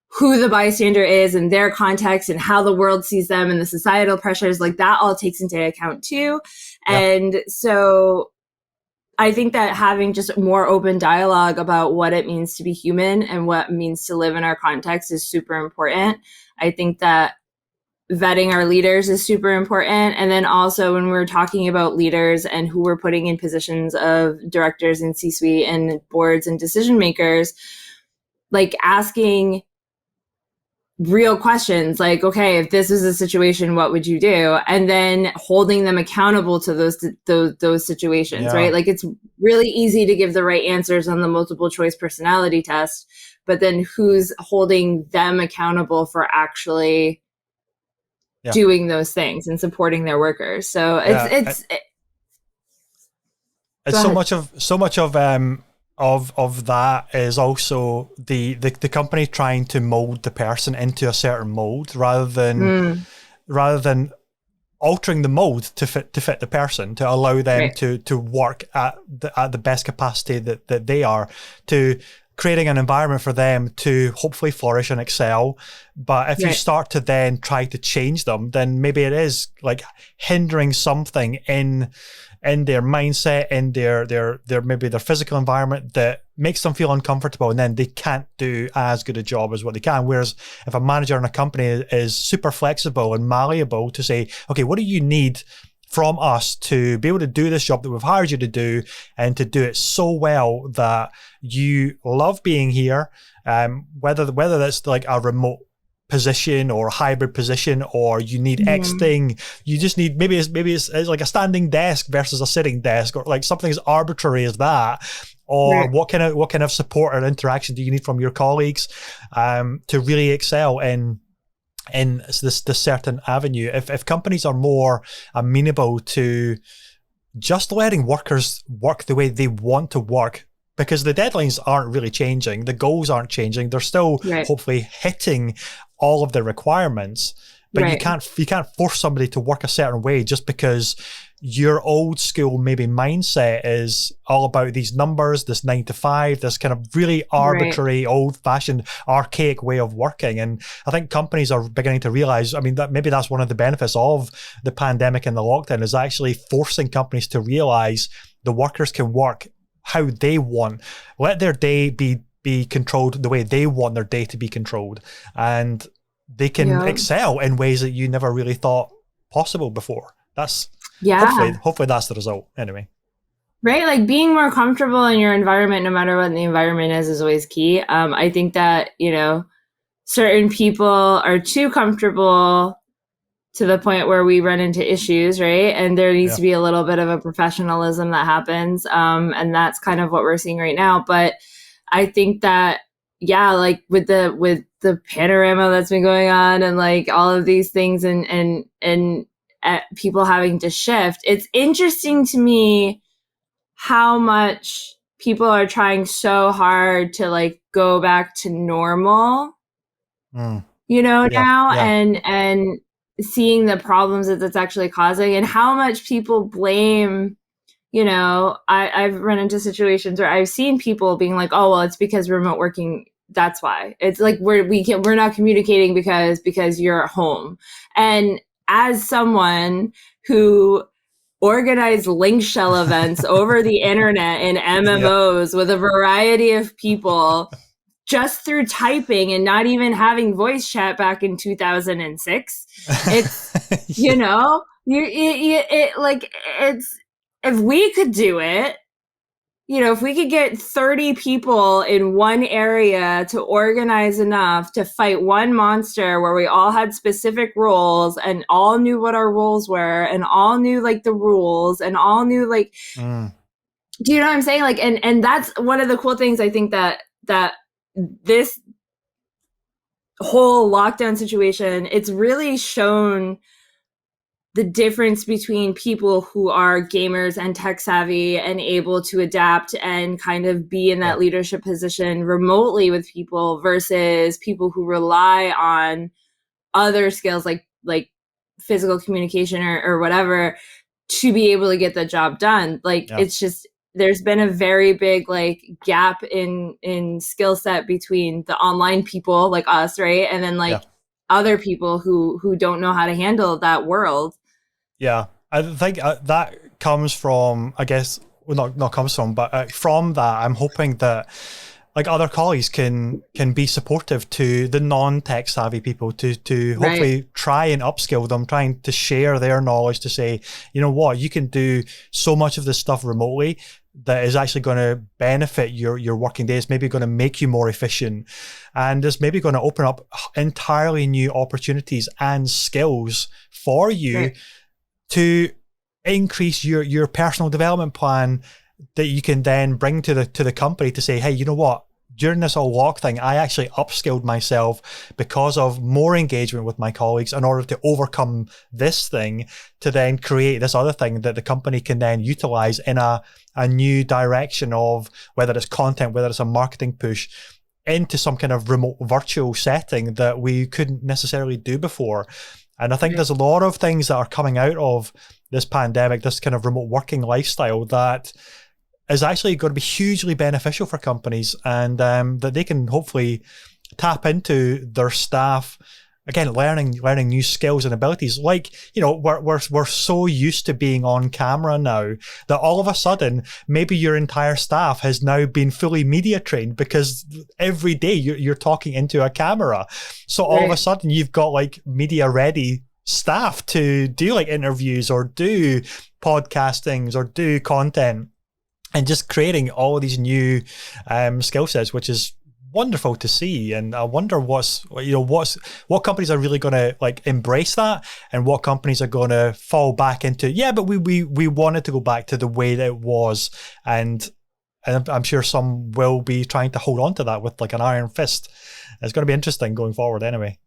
who the bystander is and their context and how the world sees them and the societal pressures, like that all takes into account too. And so I think that having just more open dialogue about what it means to be human and what it means to live in our context is super important. I think that vetting our leaders is super important. And then also when we're talking about leaders and who we're putting in positions of directors and C-suite and boards and decision makers, like asking real questions like, okay, if this was a situation, what would you do? And then holding them accountable to those situations, right? Like it's really easy to give the right answers on the multiple choice personality test, but then who's holding them accountable for actually doing those things and supporting their workers? So it's
so much of that is also the company trying to mold the person into a certain mold rather than altering the mold to fit the person, to allow them to work at the best capacity that they are, to creating an environment for them to hopefully flourish and excel. But if you start to then try to change them, then maybe it is like hindering something in in their mindset, in their maybe their physical environment that makes them feel uncomfortable, and then they can't do as good a job as what they can. Whereas if a manager in a company is super flexible and malleable to say, okay, what do you need from us to be able to do this job that we've hired you to do, and to do it so well that you love being here, whether that's like a remote position or a hybrid position, or you need X thing, you just need maybe it's like a standing desk versus a sitting desk, or like something as arbitrary as that, or what kind of support or interaction do you need from your colleagues to really excel in this certain avenue. If companies are more amenable to just letting workers work the way they want to work, because the deadlines aren't really changing, the goals aren't changing, they're still hopefully hitting all of the requirements, but you can't force somebody to work a certain way just because your old school maybe mindset is all about these numbers, this 9 to 5, this kind of really arbitrary, old-fashioned, archaic way of working. And I think companies are beginning to realize, I mean, that maybe that's one of the benefits of the pandemic and the lockdown, is actually forcing companies to realize the workers can work how they want. Let their day be controlled the way they want their day to be controlled. And they can excel in ways that you never really thought possible before. That's hopefully that's the result anyway.
Right, like being more comfortable in your environment, no matter what the environment is always key. I think that, certain people are too comfortable to the point where we run into issues, right? And there needs to be a little bit of a professionalism that happens. And that's kind of what we're seeing right now. But I think that, like with the panorama that's been going on and like all of these things and people having to shift, it's interesting to me how much people are trying so hard to like go back to normal, now and seeing the problems that that's actually causing, and how much people blame, I've run into situations where I've seen people being like, oh, well, it's because remote working. That's why. It's like we're not communicating because you're at home. And as someone who organized link shell events over the internet in MMOs with a variety of people just through typing and not even having voice chat back in 2006, it's, it's, if we could do it, if we could get 30 people in one area to organize enough to fight one monster where we all had specific roles and all knew what our roles were and all knew like the rules and all knew like, do you know what I'm saying? Like, and that's one of the cool things I think that this whole lockdown situation, it's really shown the difference between people who are gamers and tech savvy and able to adapt and kind of be in that leadership position remotely with people versus people who rely on other skills like physical communication or whatever to be able to get the job done. Like it's just, there's been a very big like gap in skill set between the online people like us, right? And then like other people who don't know how to handle that world.
Yeah, I think that comes from, I guess, well, not comes from, but from that, I'm hoping that like other colleagues can be supportive to the non-tech savvy people to hopefully try and upskill them, trying to share their knowledge to say, you know what, you can do so much of this stuff remotely that is actually going to benefit your working days, maybe going to make you more efficient, and is maybe going to open up entirely new opportunities and skills for you to increase your personal development plan that you can then bring to the company to say, hey, you know what? During this whole lock thing, I actually upskilled myself because of more engagement with my colleagues in order to overcome this thing, to then create this other thing that the company can then utilize in a new direction of whether it's content, whether it's a marketing push into some kind of remote virtual setting that we couldn't necessarily do before. And I think there's a lot of things that are coming out of this pandemic, this kind of remote working lifestyle, that is actually going to be hugely beneficial for companies, and that they can hopefully tap into their staff again, learning new skills and abilities. Like, you know, we're so used to being on camera now that all of a sudden, maybe your entire staff has now been fully media trained because every day you're talking into a camera. So all of a sudden you've got like media ready staff to do like interviews or do podcastings or do content, and just creating all of these new skill sets, which is wonderful to see. And I wonder what companies are really going to like embrace that, and what companies are going to fall back into, but we wanted to go back to the way that it was. And I'm sure some will be trying to hold on to that with like an iron fist. It's going to be interesting going forward anyway.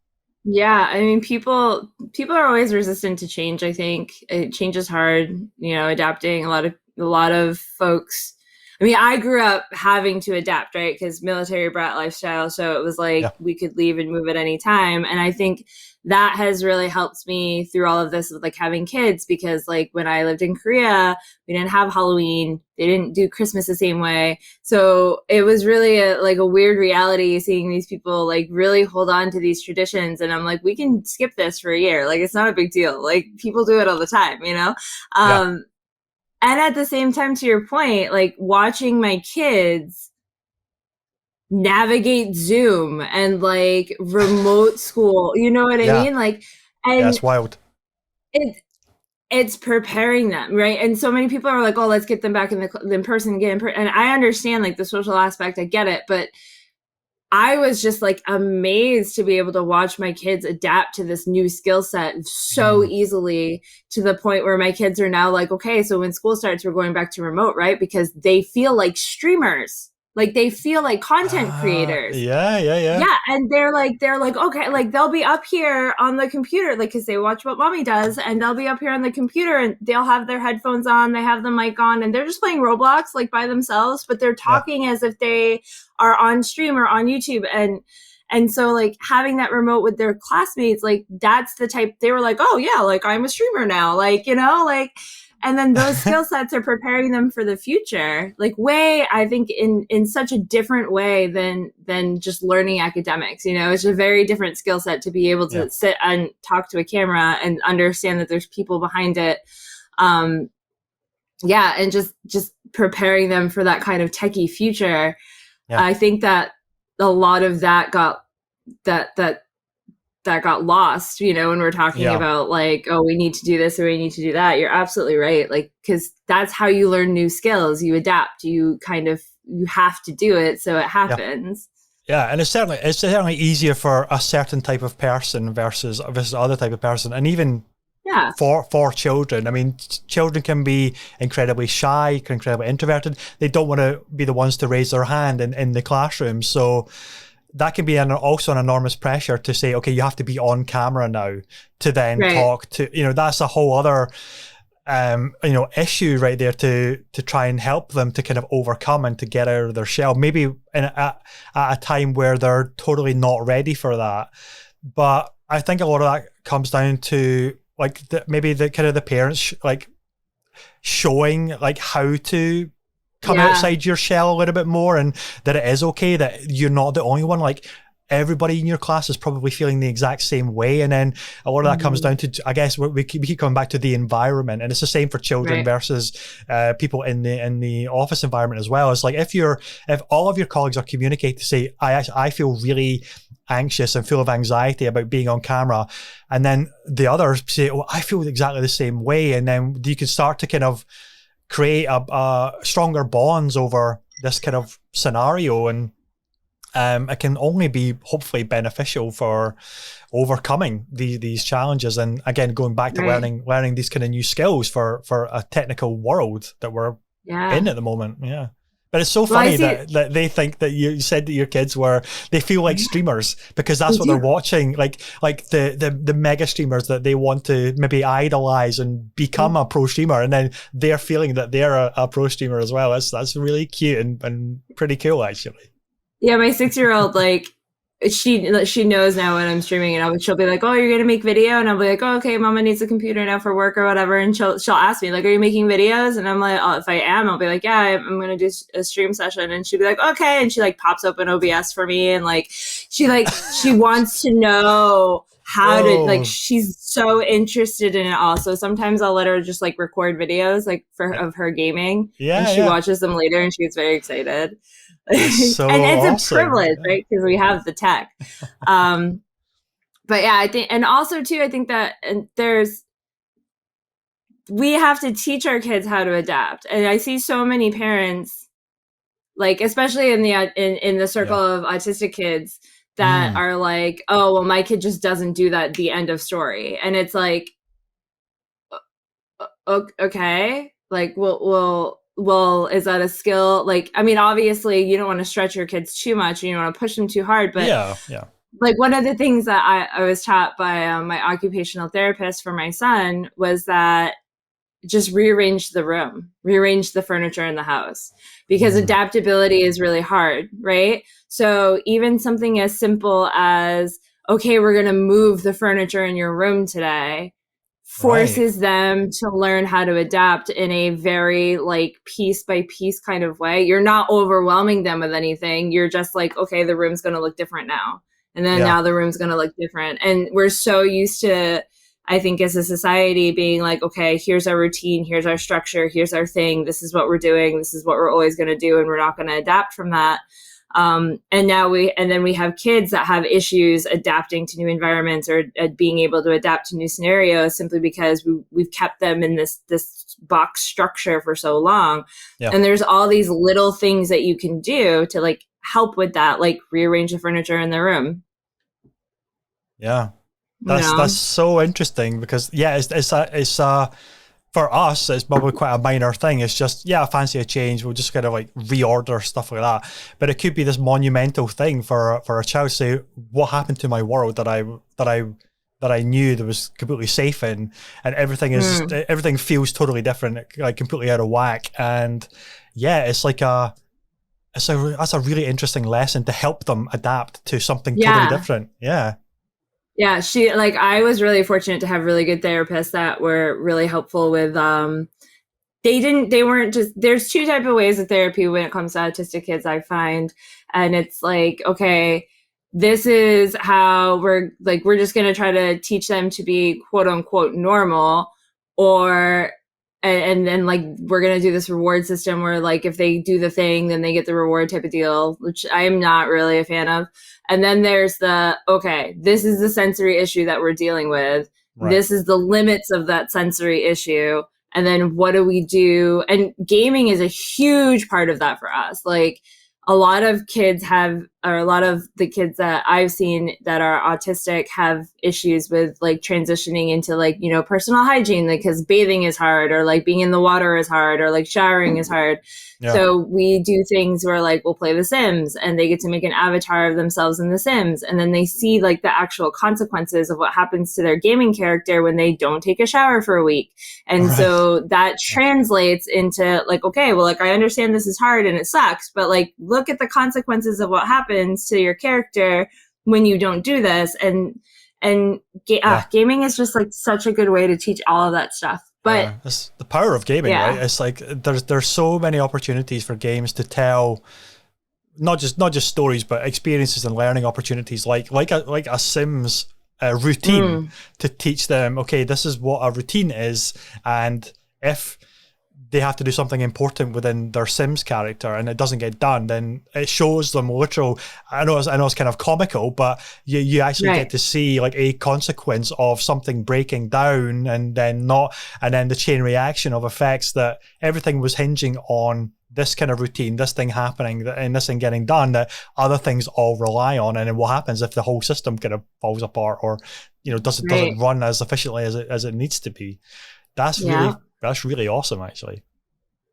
Yeah, I mean, people are always resistant to change. I think change is hard, adapting. A lot of folks. I mean, I grew up having to adapt, right? Because military brat lifestyle, so it was like we could leave and move at any time. And I think that has really helped me through all of this with like having kids, because like when I lived in Korea, we didn't have Halloween. They didn't do Christmas the same way. So it was really a weird reality seeing these people like really hold on to these traditions. And I'm like, we can skip this for a year. Like, it's not a big deal. Like, people do it all the time, And at the same time, to your point, like watching my kids navigate Zoom and like remote school, you know what I mean? Like, and
it's wild.
It's preparing them, right? And so many people are like, "Oh, let's get them back in person, and I understand like the social aspect, I get it, but I was just like amazed to be able to watch my kids adapt to this new skill set so easily, to the point where my kids are now like, okay, so when school starts, we're going back to remote, right? Because they feel like streamers. Like, they feel like content creators.
Yeah.
Yeah. And they're like, okay, like they'll be up here on the computer, like, cause they watch what mommy does, and they'll be up here on the computer and they'll have their headphones on, they have the mic on, and they're just playing Roblox like by themselves, but they're talking as if they are on stream or on YouTube. And so like having that remote with their classmates, like that's the type, they were like, oh yeah, like I'm a streamer now, like, and then those skill sets are preparing them for the future, like I think in such a different way than just learning academics. It's a very different skill set to be able to sit and talk to a camera and understand that there's people behind it. And just preparing them for that kind of techie future. Yeah. I think that a lot of that got lost, when we're talking about like, oh, we need to do this or we need to do that. You're absolutely right. Like, because that's how you learn new skills. You adapt, you have to do it. So it happens.
Yeah. And it's certainly easier for a certain type of person versus other type of person. And even for children, I mean, children can be incredibly shy, incredibly introverted. They don't want to be the ones to raise their hand in the classroom. So that can be also an enormous pressure to say, okay, you have to be on camera now to then talk to, that's a whole other, issue right there to try and help them to kind of overcome and to get out of their shell, maybe at a time where they're totally not ready for that. But I think a lot of that comes down to like maybe the kind of the parents like showing like how to come outside your shell a little bit more, and that it is okay, that you're not the only one. Like, everybody in your class is probably feeling the exact same way. And then a lot of that comes down to, I guess, we keep coming back to the environment, and it's the same for children versus people in the office environment as well. It's like if all of your colleagues are communicating to say, I feel really anxious and full of anxiety about being on camera, and then the others say, oh, I feel exactly the same way, and then you can start to kind of create a stronger bonds over this kind of scenario, and it can only be hopefully beneficial for overcoming these challenges. And again, going back to learning these kind of new skills for a technical world that we're in at the moment. Yeah. But it's so funny that they think that you said that your kids they feel like streamers because that's what they're watching, like the mega streamers that they want to maybe idolize and become a pro streamer, and then they're feeling that they're a pro streamer as well. That's really cute and pretty cool, actually.
Yeah, my 6-year-old, like, she knows now when I'm streaming, and she'll be like, oh, you're gonna make video, and I'll be like, oh, okay, mama needs a computer now for work or whatever, and she'll ask me like, are you making videos? And I'm like, oh, if I am, I'll be like, yeah, I'm gonna do a stream session. And she'll be like, okay, and she like pops open OBS for me, and like she wants to know how to, like, she's so interested in it all. So sometimes I'll let her just like record videos like of her gaming, and she watches them later and she gets very excited.
So
and it's
awesome.
A privilege, right? Because we have the tech. But yeah, I think, and also too, I think that we have to teach our kids how to adapt. And I see so many parents, like, especially in the circle of autistic kids, that are like, oh, well, my kid just doesn't do that, the end of story. And it's like, okay, like, well, is that a skill? Like, I mean, obviously you don't want to stretch your kids too much and you don't want to push them too hard, but like, one of the things that I was taught by my occupational therapist for my son was that just rearrange the room, rearrange the furniture in the house, because adaptability is really hard, right? So even something as simple as, okay, we're going to move the furniture in your room today, forces them to learn how to adapt in a very like piece by piece kind of way. You're not overwhelming them with anything. You're just like, okay, the room's going to look different now. And then now the room's going to look different. And we're so used to, I think, as a society, being like, okay, here's our routine, here's our structure, here's our thing, this is what we're doing, this is what we're always going to do, and we're not going to adapt from that. And then we have kids that have issues adapting to new environments or being able to adapt to new scenarios simply because we've kept them in this box structure for so long. And there's all these little things that you can do to like help with that, like rearrange the furniture in the room.
That's so interesting, because it's for us, it's probably quite a minor thing. It's just, I fancy a change. We'll just kind of like reorder stuff like that. But it could be this monumental thing for a child to say, what happened to my world that I knew that was completely safe in, and everything is everything feels totally different, like completely out of whack. And it's like that's a really interesting lesson to help them adapt to something totally different.
Yeah, I was really fortunate to have really good therapists that were really helpful with, they weren't just, there's two type of ways of therapy when it comes to autistic kids, I find. And it's like, okay, this is how we're just going to try to teach them to be quote unquote normal, and then like, we're going to do this reward system where like, if they do the thing, then they get the reward type of deal, which I am not really a fan of. And then there's okay, this is the sensory issue that we're dealing with. This is the limits of that sensory issue. And then what do we do? And gaming is a huge part of that for us. Like, a lot of the kids that I've seen that are autistic have issues with like transitioning into like, personal hygiene, like, because bathing is hard, or like being in the water is hard, or like showering is hard. So we do things where like we'll play The Sims and they get to make an avatar of themselves in The Sims. And then they see like the actual consequences of what happens to their gaming character when they don't take a shower for a week. And so that translates into like, okay, well, like, I understand this is hard and it sucks, but like, look at the consequences of what happens to your character when you don't do this. And gaming is just like such a good way to teach all of that stuff. But
it's the power of gaming, right? It's like there's so many opportunities for games to tell, not just stories, but experiences and learning opportunities, like a Sims routine, to teach them, okay, this is what a routine is, and if they have to do something important within their Sims character and it doesn't get done, then it shows them literal. I know it's kind of comical, but you actually get to see like a consequence of something breaking down, and then the chain reaction of effects, that everything was hinging on this kind of routine, this thing happening, and this thing getting done, that other things all rely on. And then what happens if the whole system kind of falls apart, or doesn't run as efficiently as it needs to be? That's really awesome, actually.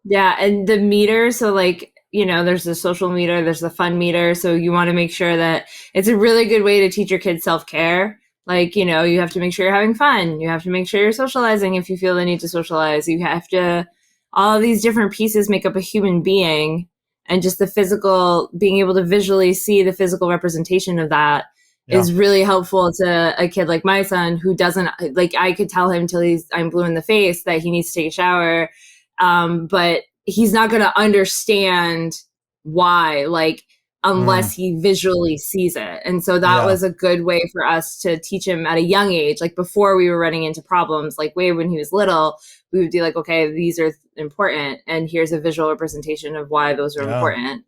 Yeah, and the meter, so like, there's the social meter, there's the fun meter. So you want to make sure that it's a really good way to teach your kids self-care. Like, you have to make sure you're having fun. You have to make sure you're socializing if you feel the need to socialize. You have to, all of these different pieces make up a human being, and just the physical, being able to visually see the physical representation of that is really helpful to a kid like my son, who doesn't, like, I could tell him till I'm blue in the face that he needs to take a shower. But he's not going to understand why. Like, unless he visually sees it. And so that was a good way for us to teach him at a young age. Like before we were running into problems, like way when he was little, we would be like, okay, these are important. And here's a visual representation of why those are important.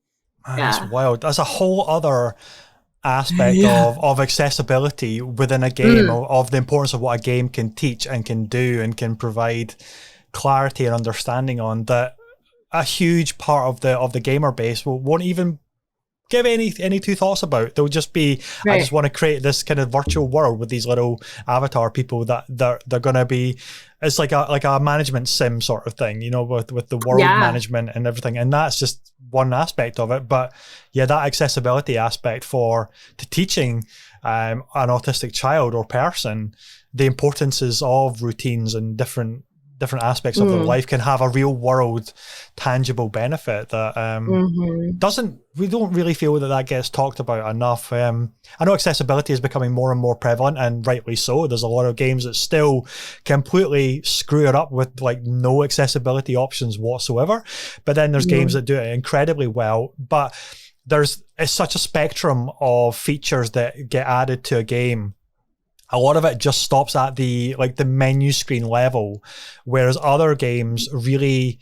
Man, that's wild. That's a whole other aspect of accessibility within a game, of the importance of what a game can teach and can do and can provide clarity and understanding on, that a huge part of the gamer base won't even give any two thoughts about. They'll just be, I just want to create this kind of virtual world with these little avatar people that they're going to be. It's like a management sim sort of thing, you know, with the world management and everything. And that's just one aspect of it. But yeah, that accessibility aspect to teaching an autistic child or person the importances of routines and different aspects of their life can have a real world tangible benefit that we don't really feel that gets talked about enough. I know accessibility is becoming more and more prevalent, and rightly so. There's a lot of games that still completely screw it up with like no accessibility options whatsoever, but then there's games that do it incredibly well. But it's such a spectrum of features that get added to a game. A lot of it just stops at the menu screen level, whereas other games really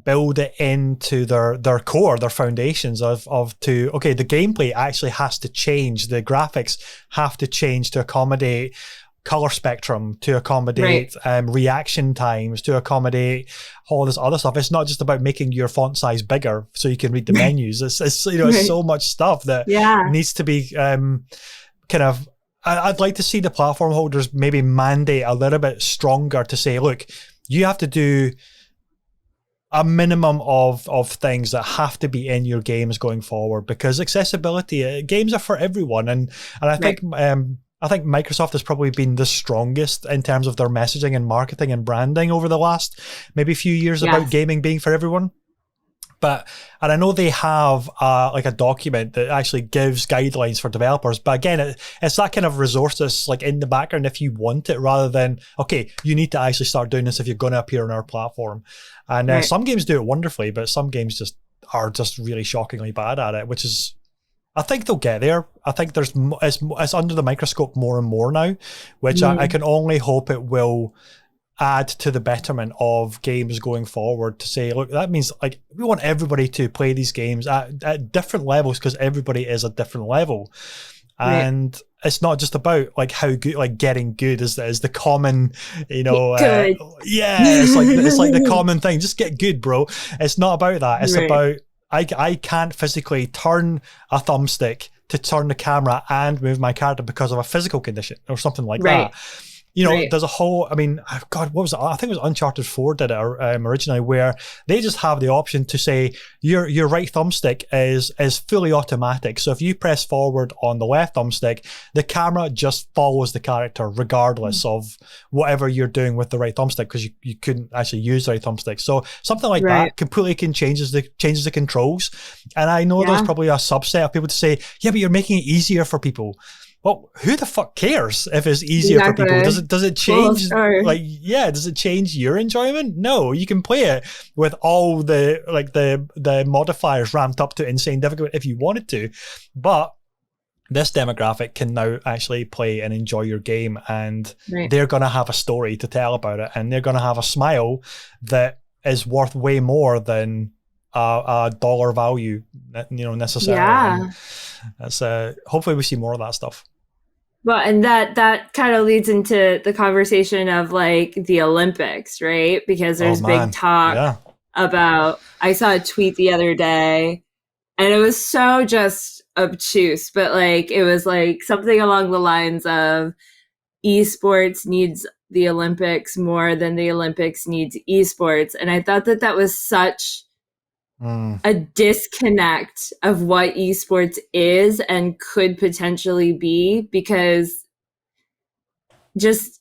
build it into their core, their foundations the gameplay actually has to change. The graphics have to change to accommodate color spectrum, to accommodate reaction times, to accommodate all this other stuff. It's not just about making your font size bigger so you can read the menus. It's it's so much stuff that needs to be kind of. I'd like to see the platform holders maybe mandate a little bit stronger to say, look, you have to do a minimum of things that have to be in your games going forward, because accessibility, games are for everyone. And I think Microsoft has probably been the strongest in terms of their messaging and marketing and branding over the last maybe few years about gaming being for everyone. And I know they have a document that actually gives guidelines for developers. But again, it's that kind of resource that's like in the background if you want it, rather than, okay, you need to actually start doing this if you're going to appear on our platform. And some games do it wonderfully, but some games are just really shockingly bad at it, which is, I think they'll get there. I think it's under the microscope more and more now, which I can only hope it will add to the betterment of games going forward, to say, look, that means like we want everybody to play these games at different levels, because everybody is a different level. And it's not just about like how good, like getting good is the common, it's like the common thing. Just get good, bro. It's not about that. It's about, I can't physically turn a thumbstick to turn the camera and move my character because of a physical condition or something like that. There's a whole, what was it? I think it was Uncharted 4 did it originally, where they just have the option to say your right thumbstick is fully automatic. So if you press forward on the left thumbstick, the camera just follows the character regardless of whatever you're doing with the right thumbstick, because you couldn't actually use the right thumbstick. So something like that completely changes the controls. And I know there's probably a subset of people to say, yeah, but you're making it easier for people. Well, who the fuck cares if it's easier for people? Does it change? Does it change your enjoyment? No, you can play it with all the modifiers ramped up to insane difficulty if you wanted to, but this demographic can now actually play and enjoy your game, and they're going to have a story to tell about it, and they're going to have a smile that is worth way more than a dollar value, necessarily. Yeah. That's hopefully we see more of that stuff.
Well, and that kind of leads into the conversation of like the Olympics, right? Because there's big talk about, I saw a tweet the other day and it was so just obtuse, but like it was like something along the lines of esports needs the Olympics more than the Olympics needs esports. And I thought that was such a disconnect of what esports is and could potentially be, because just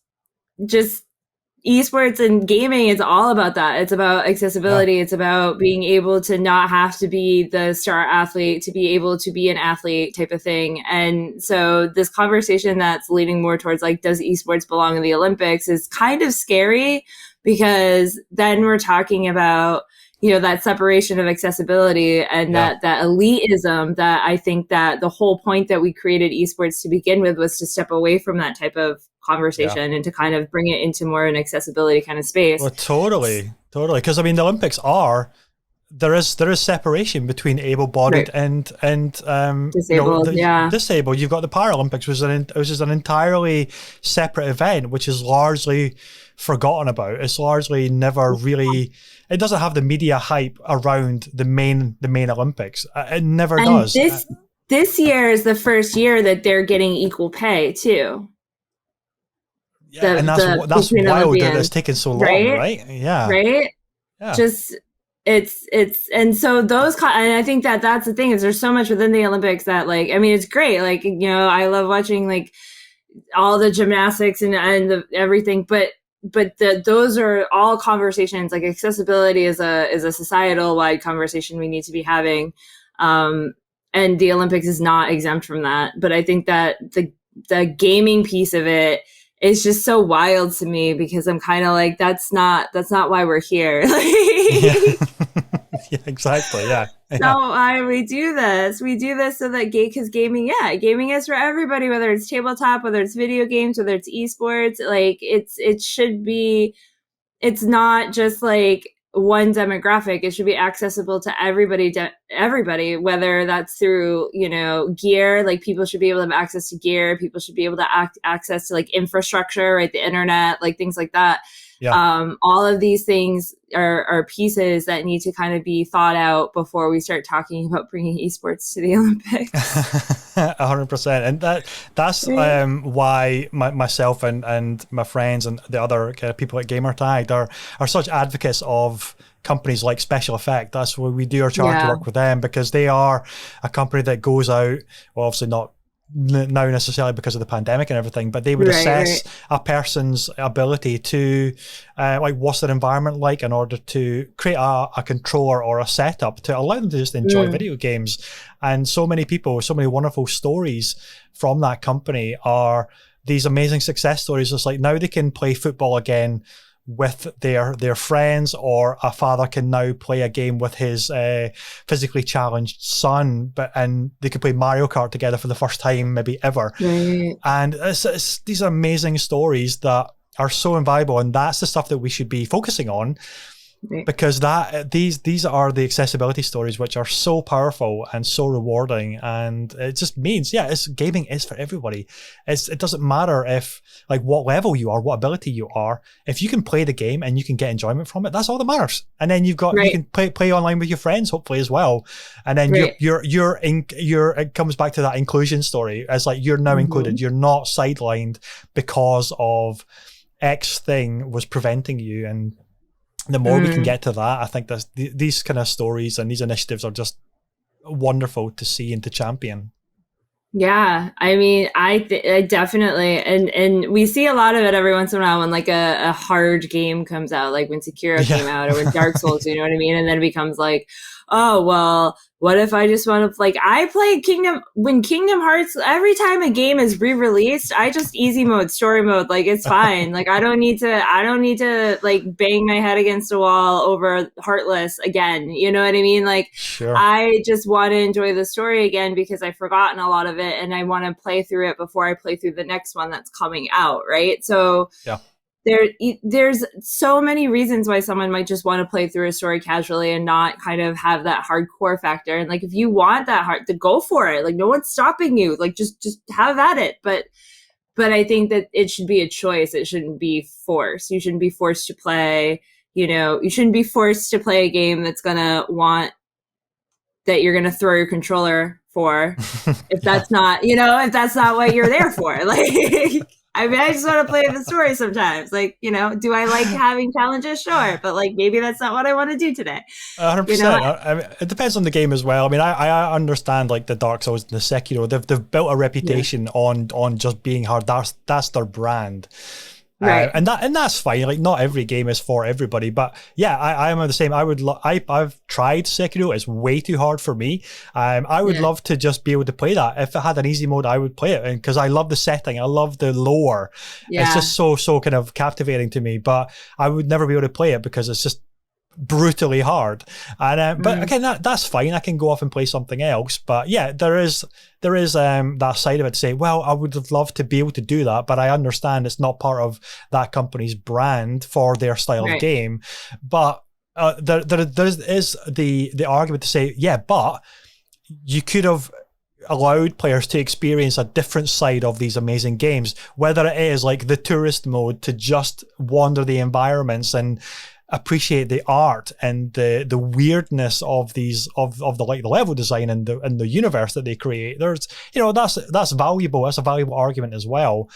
esports and gaming is all about that. It's about accessibility. It's about being able to not have to be the star athlete to be able to be an athlete type of thing. And so this conversation that's leaning more towards like, does esports belong in the Olympics, is kind of scary, because then we're talking about, that separation of accessibility and that elitism, that I think that the whole point that we created esports to begin with was to step away from that type of conversation and to kind of bring it into more an accessibility kind of space.
Well, totally. Because I mean, the Olympics there is separation between able-bodied and
disabled.
Disabled. You've got the Paralympics, which is an entirely separate event, which is largely forgotten about. It's largely never really. It doesn't have the media hype around the main Olympics. It never does.
This year is the first year that they're getting equal pay too.
Yeah, and that's wild that it's taken so long, right? Yeah.
Right? Yeah. Just it's and so those and I think that's the thing, is there's so much within the Olympics that, like, I mean, it's great. Like, I love watching like all the gymnastics and the everything, but those are all conversations. Like, accessibility is a societal wide conversation we need to be having. And the Olympics is not exempt from that. But I think that the gaming piece of it is just so wild to me, because I'm kind of like, that's not why we're here.
Yeah, exactly. Yeah.
So why we do this? We do this so that because gaming is for everybody, whether it's tabletop, whether it's video games, whether it's esports. Like, it should be. It's not just like one demographic. It should be accessible to everybody, whether that's through, gear. Like, people should be able to have access to gear. People should be able to access to like infrastructure, right? The internet, like things like that. Yeah. All of these things are pieces that need to kind of be thought out before we start talking about bringing esports to the Olympics.
100%. And that's why myself and my friends and the other kind of people at Gamertag are such advocates of companies like Special Effect. That's where we do our charity work with them, because they are a company that goes out, well, obviously not now necessarily because of the pandemic and everything, but they would assess a person's ability to like, what's their environment like, in order to create a controller or a setup to allow them to just enjoy video games. And so many people, so many wonderful stories from that company are these amazing success stories. It's like, now they can play football again with their friends, or a father can now play a game with his physically challenged son, and they could play Mario Kart together for the first time maybe ever. And it's these amazing stories that are so invaluable, and that's the stuff that we should be focusing on. Because these are the accessibility stories, which are so powerful and so rewarding, and it just means gaming is for everybody. It doesn't matter if, like, what level you are, what ability you are. If you can play the game and you can get enjoyment from it, that's all that matters. And then you can play online with your friends, hopefully, as well. And then you're it comes back to that inclusion story. It's like, you're now included. You're not sidelined because of X thing was preventing you. And the more we can get to that, I think these kind of stories and these initiatives are just wonderful to see and to champion.
Yeah, I mean, I definitely, and we see a lot of it every once in a while when like a hard game comes out, like when Sekiro came out, or when Dark Souls, you know what I mean? And then it becomes like, oh, well, what if I just want to, like, I play Kingdom Hearts, every time a game is re-released, I just easy mode, story mode, like, it's fine. Like, I don't need to like bang my head against a wall over Heartless again. You know what I mean? Like, I just want to enjoy the story again, because I've forgotten a lot of it, and I want to play through it before I play through the next one that's coming out. Right. So there's so many reasons why someone might just want to play through a story casually and not kind of have that hardcore factor. And like, if you want that to go for it, like, no one's stopping you, like, just have at it. But I think that it should be a choice. It shouldn't be forced. You shouldn't be forced to play, you shouldn't be forced to play a game that's going to want that you're going to throw your controller for if that's not, if that's not what you're there for. Like, I mean, I just want to play the story sometimes. Like, do I like having challenges? Sure. But like, maybe that's not what I want to do today.
100%. I mean, it depends on the game as well. I mean, I understand like the Dark Souls and the Sekiro, they've built a reputation on just being hard. That's their brand. Right. And that's fine. Like, not every game is for everybody, but yeah, I am the same. I've tried Sekiro. It's way too hard for me. I would love to just be able to play that. If it had an easy mode, I would play it, and because I love the setting, I love the lore. It's just so kind of captivating to me. But I would never be able to play it because it's just brutally hard. And but again, that's fine. I can go off and play something else. But yeah, there is that side of it to say, well, I would have loved to be able to do that, but I understand it's not part of that company's brand for their style of game. But there is the argument to say, yeah, but you could have allowed players to experience a different side of these amazing games, whether it is like the tourist mode to just wander the environments and appreciate the art and the weirdness of these of the like the level design and the universe that they create. There's, you know, that's valuable. That's a valuable argument as well.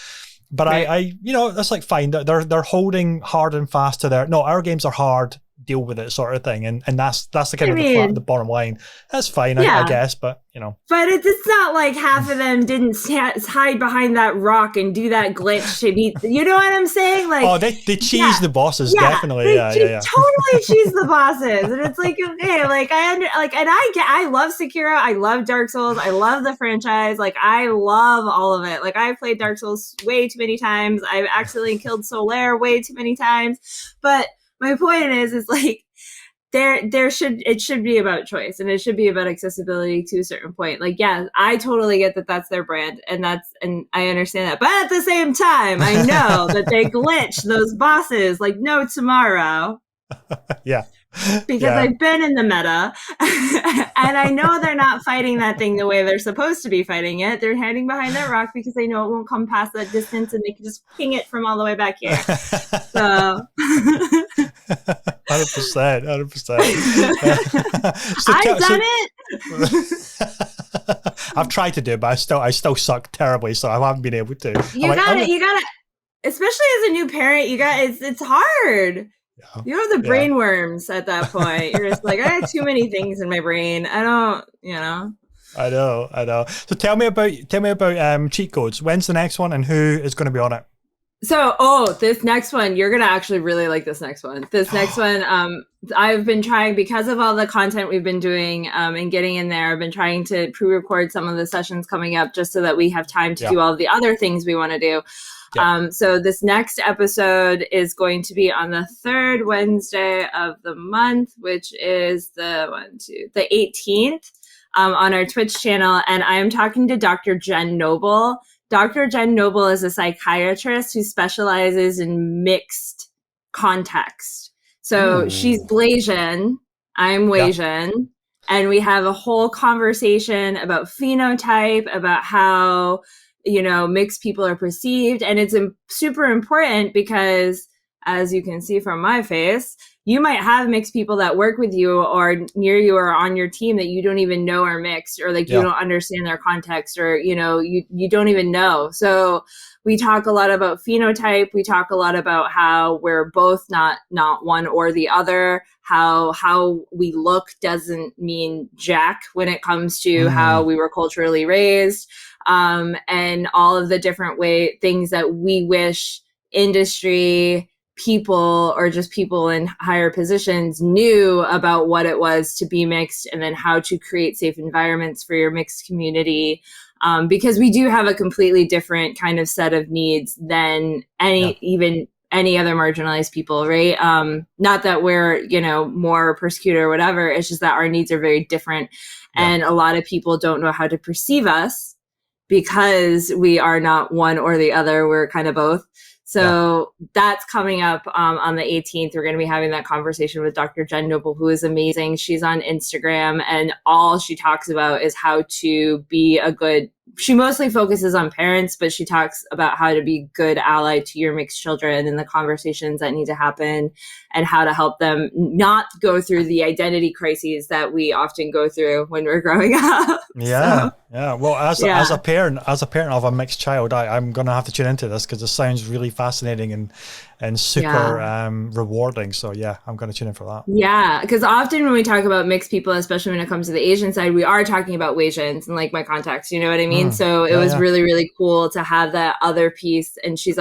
But I you know, that's like fine. They're holding hard and fast to their, no, our games are hard, deal with it sort of thing, and that's the kind of the bottom line. That's fine, I guess, but you know.
But it's not like half of them didn't hide behind that rock and do that glitch to beat. You know what I'm saying? Like,
oh, they cheese the bosses, definitely.
They
totally
cheese the bosses, and it's like, okay, like I love Sekiro, I love Dark Souls, I love the franchise, like I love all of it. Like I've played Dark Souls way too many times. I've accidentally killed Solaire way too many times, but my point is like it should be about choice, and it should be about accessibility to a certain point. Like, yeah, I totally get that that's their brand, and I understand that. But at the same time, I know that they glitch those bosses like no tomorrow.
Yeah.
Because I've been in the meta and I know they're not fighting that thing the way they're supposed to be fighting it. They're hiding behind that rock because they know it won't come past that distance and they can just ping it from all the way back here. So
100%.
I've done it.
I've tried to do it, but I still suck terribly, so I haven't been able to.
You gotta, especially as a new parent, it's hard. Yeah. You have the brain worms at that point. You're just like, I have too many things in my brain. I don't, you know.
I know. So tell me about cheat codes. When's the next one, and who is going to be on it?
So, this next one, you're going to actually really like this next one. This next one, I've been trying, because of all the content we've been doing and getting in there, I've been trying to pre-record some of the sessions coming up just so that we have time to do all the other things we want to do. So this next episode is going to be on the third Wednesday of the month, which is the 18th, on our Twitch channel. And I am talking to Dr. Jenn Noble. Dr. Jenn Noble is a psychiatrist who specializes in mixed context. So she's Blasian, I'm Wasian, and we have a whole conversation about phenotype, about how, you know, mixed people are perceived. And it's super important because, as you can see from my face, you might have mixed people that work with you or near you or on your team that you don't even know are mixed, or like you don't understand their context, or, you know, you don't even know. So we talk a lot about phenotype. We talk a lot about how we're both not one or the other, how we look doesn't mean jack when it comes to how we were culturally raised. And all of the different things that we wish industry people or just people in higher positions knew about what it was to be mixed, and then how to create safe environments for your mixed community. Because we do have a completely different kind of set of needs than even any other marginalized people, right? Not that we're, you know, more persecuted or whatever. It's just that our needs are very different. And a lot of people don't know how to perceive us, because we are not one or the other. We're kind of both. So that's coming up on the 18th. We're going to be having that conversation with Dr. Jenn Noble, who is amazing. She's on Instagram, and all she talks about is how to be she mostly focuses on parents, but she talks about how to be a good ally to your mixed children and the conversations that need to happen, and how to help them not go through the identity crises that we often go through when we're growing up.
Well, as a parent of a mixed child, I'm going to have to tune into this because it sounds really fascinating and super rewarding. So I'm going to tune in for that.
Yeah, because often when we talk about mixed people, especially when it comes to the Asian side, we are talking about Wasians and like my contacts, you know what I mean? So it was really, really cool to have that other piece. And she's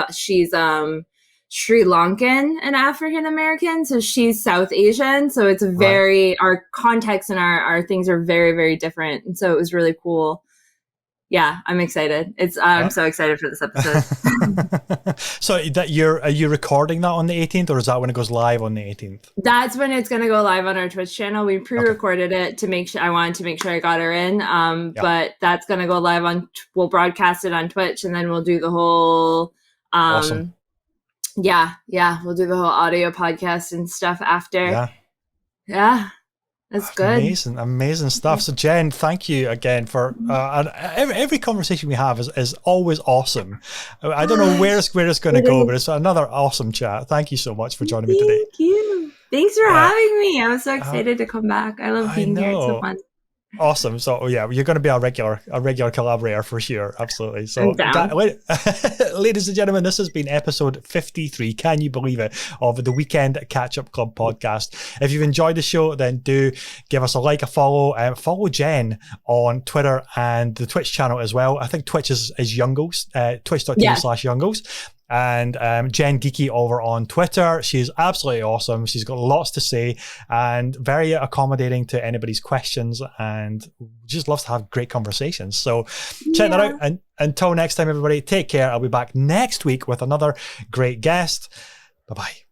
Sri Lankan and African American, so she's South Asian. So it's our context and our things are very, very different. And so it was really cool. yeah, I'm excited. I'm so excited for this episode.
So are you recording that on the 18th, or is that when it goes live on the 18th?
That's when it's going to go live on our Twitch channel. We pre-recorded it to make sure, I wanted to make sure I got her in. But that's going to go live we'll broadcast it on Twitch, and then we'll do the whole,
awesome.
Yeah, we'll do the whole audio podcast and stuff after. Yeah. That's good.
Amazing stuff. So Jenn, thank you again for every conversation we have is always awesome. I don't know where it's going to go, but it's another awesome chat. Thank you so much for joining me today.
Thank you. Thanks for having me. I'm so excited to come back. I love being here. It's so fun.
Awesome. So yeah, you're going to be a regular collaborator for sure. Absolutely. So ladies and gentlemen, this has been episode 53. Can you believe it? Of the Weekend Catch Up Club podcast. If you've enjoyed the show, then do give us a like, a follow. Follow Jenn on Twitter and the Twitch channel as well. I think Twitch is Youngles, twitch.tv/Youngles. And Jenn Geeky over on Twitter. She's absolutely awesome. She's got lots to say and very accommodating to anybody's questions, and just loves to have great conversations. So check that out. And until next time, everybody, take care. I'll be back next week with another great guest. Bye-bye.